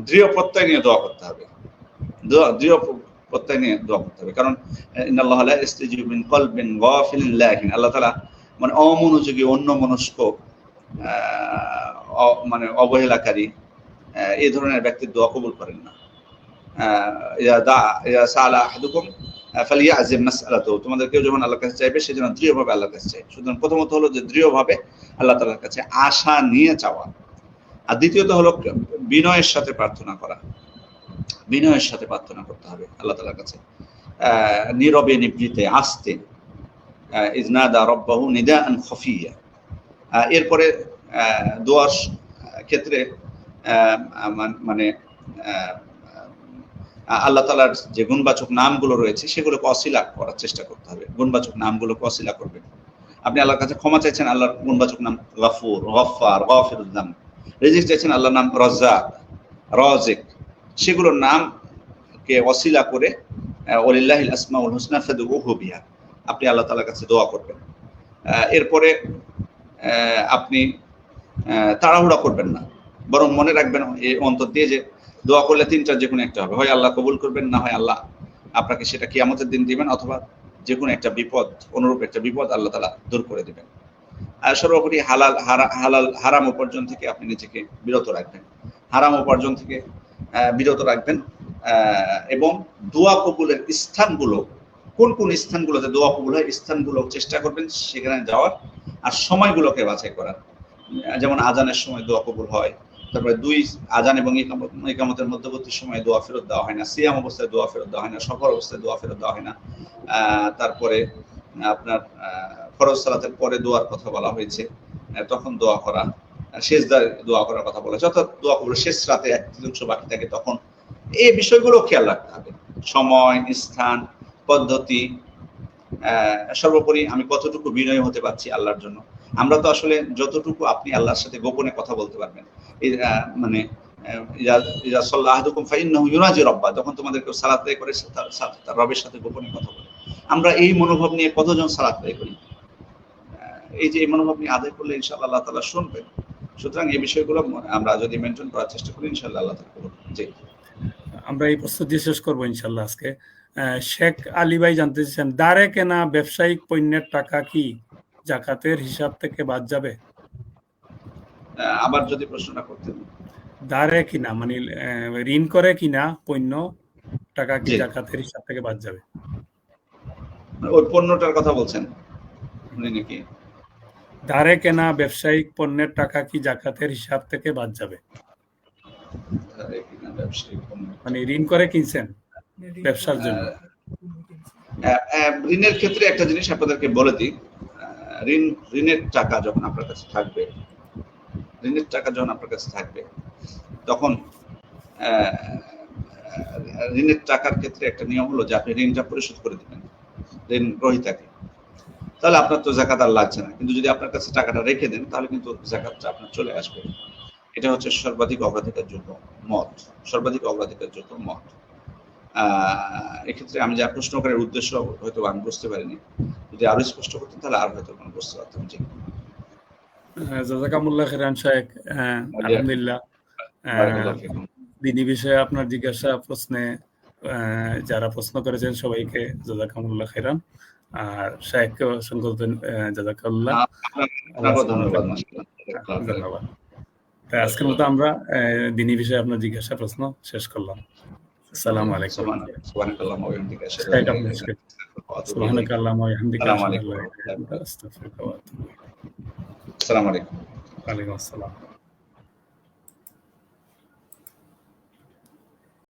দৃঢ় প্রত্যয় নিয়ে দোয়া করতে হবে, দৃঢ় প্রত্যয় নিয়ে দোয়া করতে হবে। কারণ ইন্নাল্লাহা লা ইস্তাজিবু মিন কলবিন গাফিলিন লাহিন, আল্লাহ তাআলা মানে অমনোযোগী, অন্যমনস্ক, মানে অবহেলাকারী, এই ধরনের ব্যক্তির দোয়া কবুল করেন না। ইয়া সাআলা আহাদুকুম ফালিয়াযিম মাসআলাতু, তোমাদের কেউ যখন আল্লাহর কাছে চাইবে সেজন্য দৃঢ়ভাবে আল্লাহর কাছে চাই। সুতরাং প্রথমত হলো যে দৃঢ়ভাবে আল্লাহ তাআলার কাছে আশা নিয়ে চাওয়া, আর দ্বিতীয়ত হলো বিনয়ের সাথে প্রার্থনা করা, বিনয়ের সাথে প্রার্থনা করতে হবে আল্লাহ তাআলার কাছে, নীরবে নিভৃতে আস্তে, ইজনাদা রব্বাহু নিদাআন খাফিয়া। এরপরে দোয়ার ক্ষেত্রে মানে আল্লাহ তাআলার যে গুণবাচক নামগুলো রয়েছে সেগুলোকে অসিলা করার চেষ্টা করতে হবে, গুণবাচক নামগুলোকে অসিলা করবেন। আপনি আল্লাহর কাছে ক্ষমা চাইছেন, আল্লাহর গুণবাচক নাম গফুর, গফফার, গফিরুল যাম। রিজিক চাইছেন, আল্লাহর নাম রাজ্জাক, রাজিক, সেগুলোর নামকে অসিলা করে ওয়ালিল্লাহিল আসমাউল হুসনা ফাদউহু বিহা, আপনি আল্লাহ তাআলার কাছে দোয়া করবেন। এরপরে আপনি তাড়াহুড়া করবেন না, বরং মনে রাখবেন এই অন্তর দিয়ে যে দোয়া করলে তিনটার যে কোনো একটা হবে, হয় আল্লাহ কবুল করবেন, না হয় আল্লাহ আপনাকে সেটা কিয়ামতের দিন দিবেন, অথবা যে কোনো একটা বিপদ, অনুরূপ একটা বিপদ আল্লাহ তাআলা দূর করে দিবেন। আর সর্বোপরি হারাম উপার্জন থেকে আপনি নিজেকে বিরত রাখবেন, হারাম উপার্জন থেকে বিরত রাখবেন। এবং দোয়া কবুলের স্থানগুলো, কোন কোন স্থানগুলোতে দোয়া কবুল হয় স্থানগুলো চেষ্টা করবেন সেখানে যাওয়ার, আর সময়গুলোকে বাছাই করার। যেমন আজানের সময় দোয়া কবুল হয়, তারপরে দুই আজান এবং ইকামতের মধ্যবর্তী সময়ে দোয়া ফেরত দেওয়া হয় না, সিয়াম অবস্থায় দোয়া ফেরত দেওয়া হয় না, সফর অবস্থায় দোয়া ফেরত দেওয়া হয় না। তারপরে আপনার ফরজ সালাতের পরে দোয়ার কথা বলা হয়েছে, তখন দোয়া করা, শেষদার দোয়া করার কথা বলা হয়েছে, অর্থাৎ দোয়া কবুল শেষ রাতে 1/3 বাকি থাকে তখন। এই বিষয়গুলো খেয়াল রাখতে হবে, সময়, স্থান, পদ্ধতি, সর্বোপরি আমি কতটুকু বিনয়ী হতে পারছি আল্লাহর জন্য। আমরা তো আসলে যতটুকু আপনি আল্লাহর সাথে গোপনে কথা বলতে পারবেন, মানে ইযা সাল্লা আহাদুকুম ফাইন্নাহু ইউনাজি রাব্বা, যখন তোমাদের কেউ সালাত আদায় করে তার রবের সাথে গোপনে কথা বলে। আমরা এই মনোভাব নিয়ে কতজন সালাত আদায় করি? এই যে এই মনোভাব নিয়ে আদায় করলে ইনশাআল্লাহ আল্লাহ তাআলা শুনবেন। সুতরাং এই বিষয়গুলো আমরা যদি মেনটেন করার চেষ্টা করি ইনশাআল্লাহ আল্লাহ তাআলা করবেন। জি, আমরা এই প্রস্তুতি শেষ করবো ইনশাল্লাহ আজকে। শেখ আলী ভাই জানতে চাচ্ছেন, দাঁড়ে কেনা ব্যবসায়িক পণ্যের টাকা কি জাকাতের হিসাব থেকে বাদ যাবে? আবার যদি প্রশ্নটা করতেন। দাঁড়ে কিনা মানে ঋণ করে কিনা পণ্য টাকা কি জি, জাকাতের হিসাব থেকে বাদ যাবে? ওই পণ্যটার কথা বলছেন আপনি নাকি? দাঁড়ে কেনা ব্যবসায়িক পণ্যের টাকা কি জাকাতের হিসাব থেকে বাদ যাবে? ব্যবসায়িক পণ্য, মানে ঋণ করে কিনছেন ব্যবসার জন্য। ঋণের ক্ষেত্রে একটা জিনিস আপনাদেরকে বলে দিই, ঋণের টাকা যখন আপনার কাছে থাকবে, তখন ঋণের টাকার ক্ষেত্রে একটা নিয়ম হলো যে আপনি ঋণটা পরিশোধ করে দিবেন ঋণ গ্রহীতাকে, তাহলে আপনার তো যাকাত আর লাগছে না। কিন্তু যদি আপনার কাছে টাকাটা রেখে দেন তাহলে কিন্তু যাকাতটা আপনার চলে আসবে। এটা হচ্ছে সর্বাধিক অগ্রাধিকারযোগ্য মত। এক্ষেত্রে আমি যা প্রশ্ন করার উদ্দেশ্য হয়তো আমি বুঝতে পারিনি, যদি আরো স্পষ্ট করতেন তাহলে আর হয়তো আমি বুঝতে পারতাম। জি, জাযাকামুল্লাহ খাইরান শেখ। আলহামদুলিল্লাহ, দিনী বিষয়ে আপনার জিজ্ঞাসা প্রশ্নে যারা প্রশ্ন করেছেন সবাইকে জাযাকামুল্লাহ খাইরান, আর শেখকে অসংখ্য জাযাকাল্লাহ, ধন্যবাদ। ধন্যবাদ। তাই আজকের মতো আমরা দিনী বিষয়ে আপনার জিজ্ঞাসা প্রশ্ন শেষ করলাম। আসসালামু আলাইকুম। সুবহানাকাল্লাহু ওয়া বিহামদিকা আশহাদু শেখ আল্লা আপনি ইলাহা ইল্লা আনতা আস্তাগফিরুকা ওয়া আতুবু ইলাইক। সুবহানাকাল্লাহু ওয়া বিহামদিকা আসসালামু আশহাদু আলাইকুম। আল্লা ইলাহা ইল্লা আনতা আস্তাগফিরুকা ওয়া আতুবু ইলাইক। আসসালামু আলাইকুম। ওয়া আলাইকুম আসসালাম।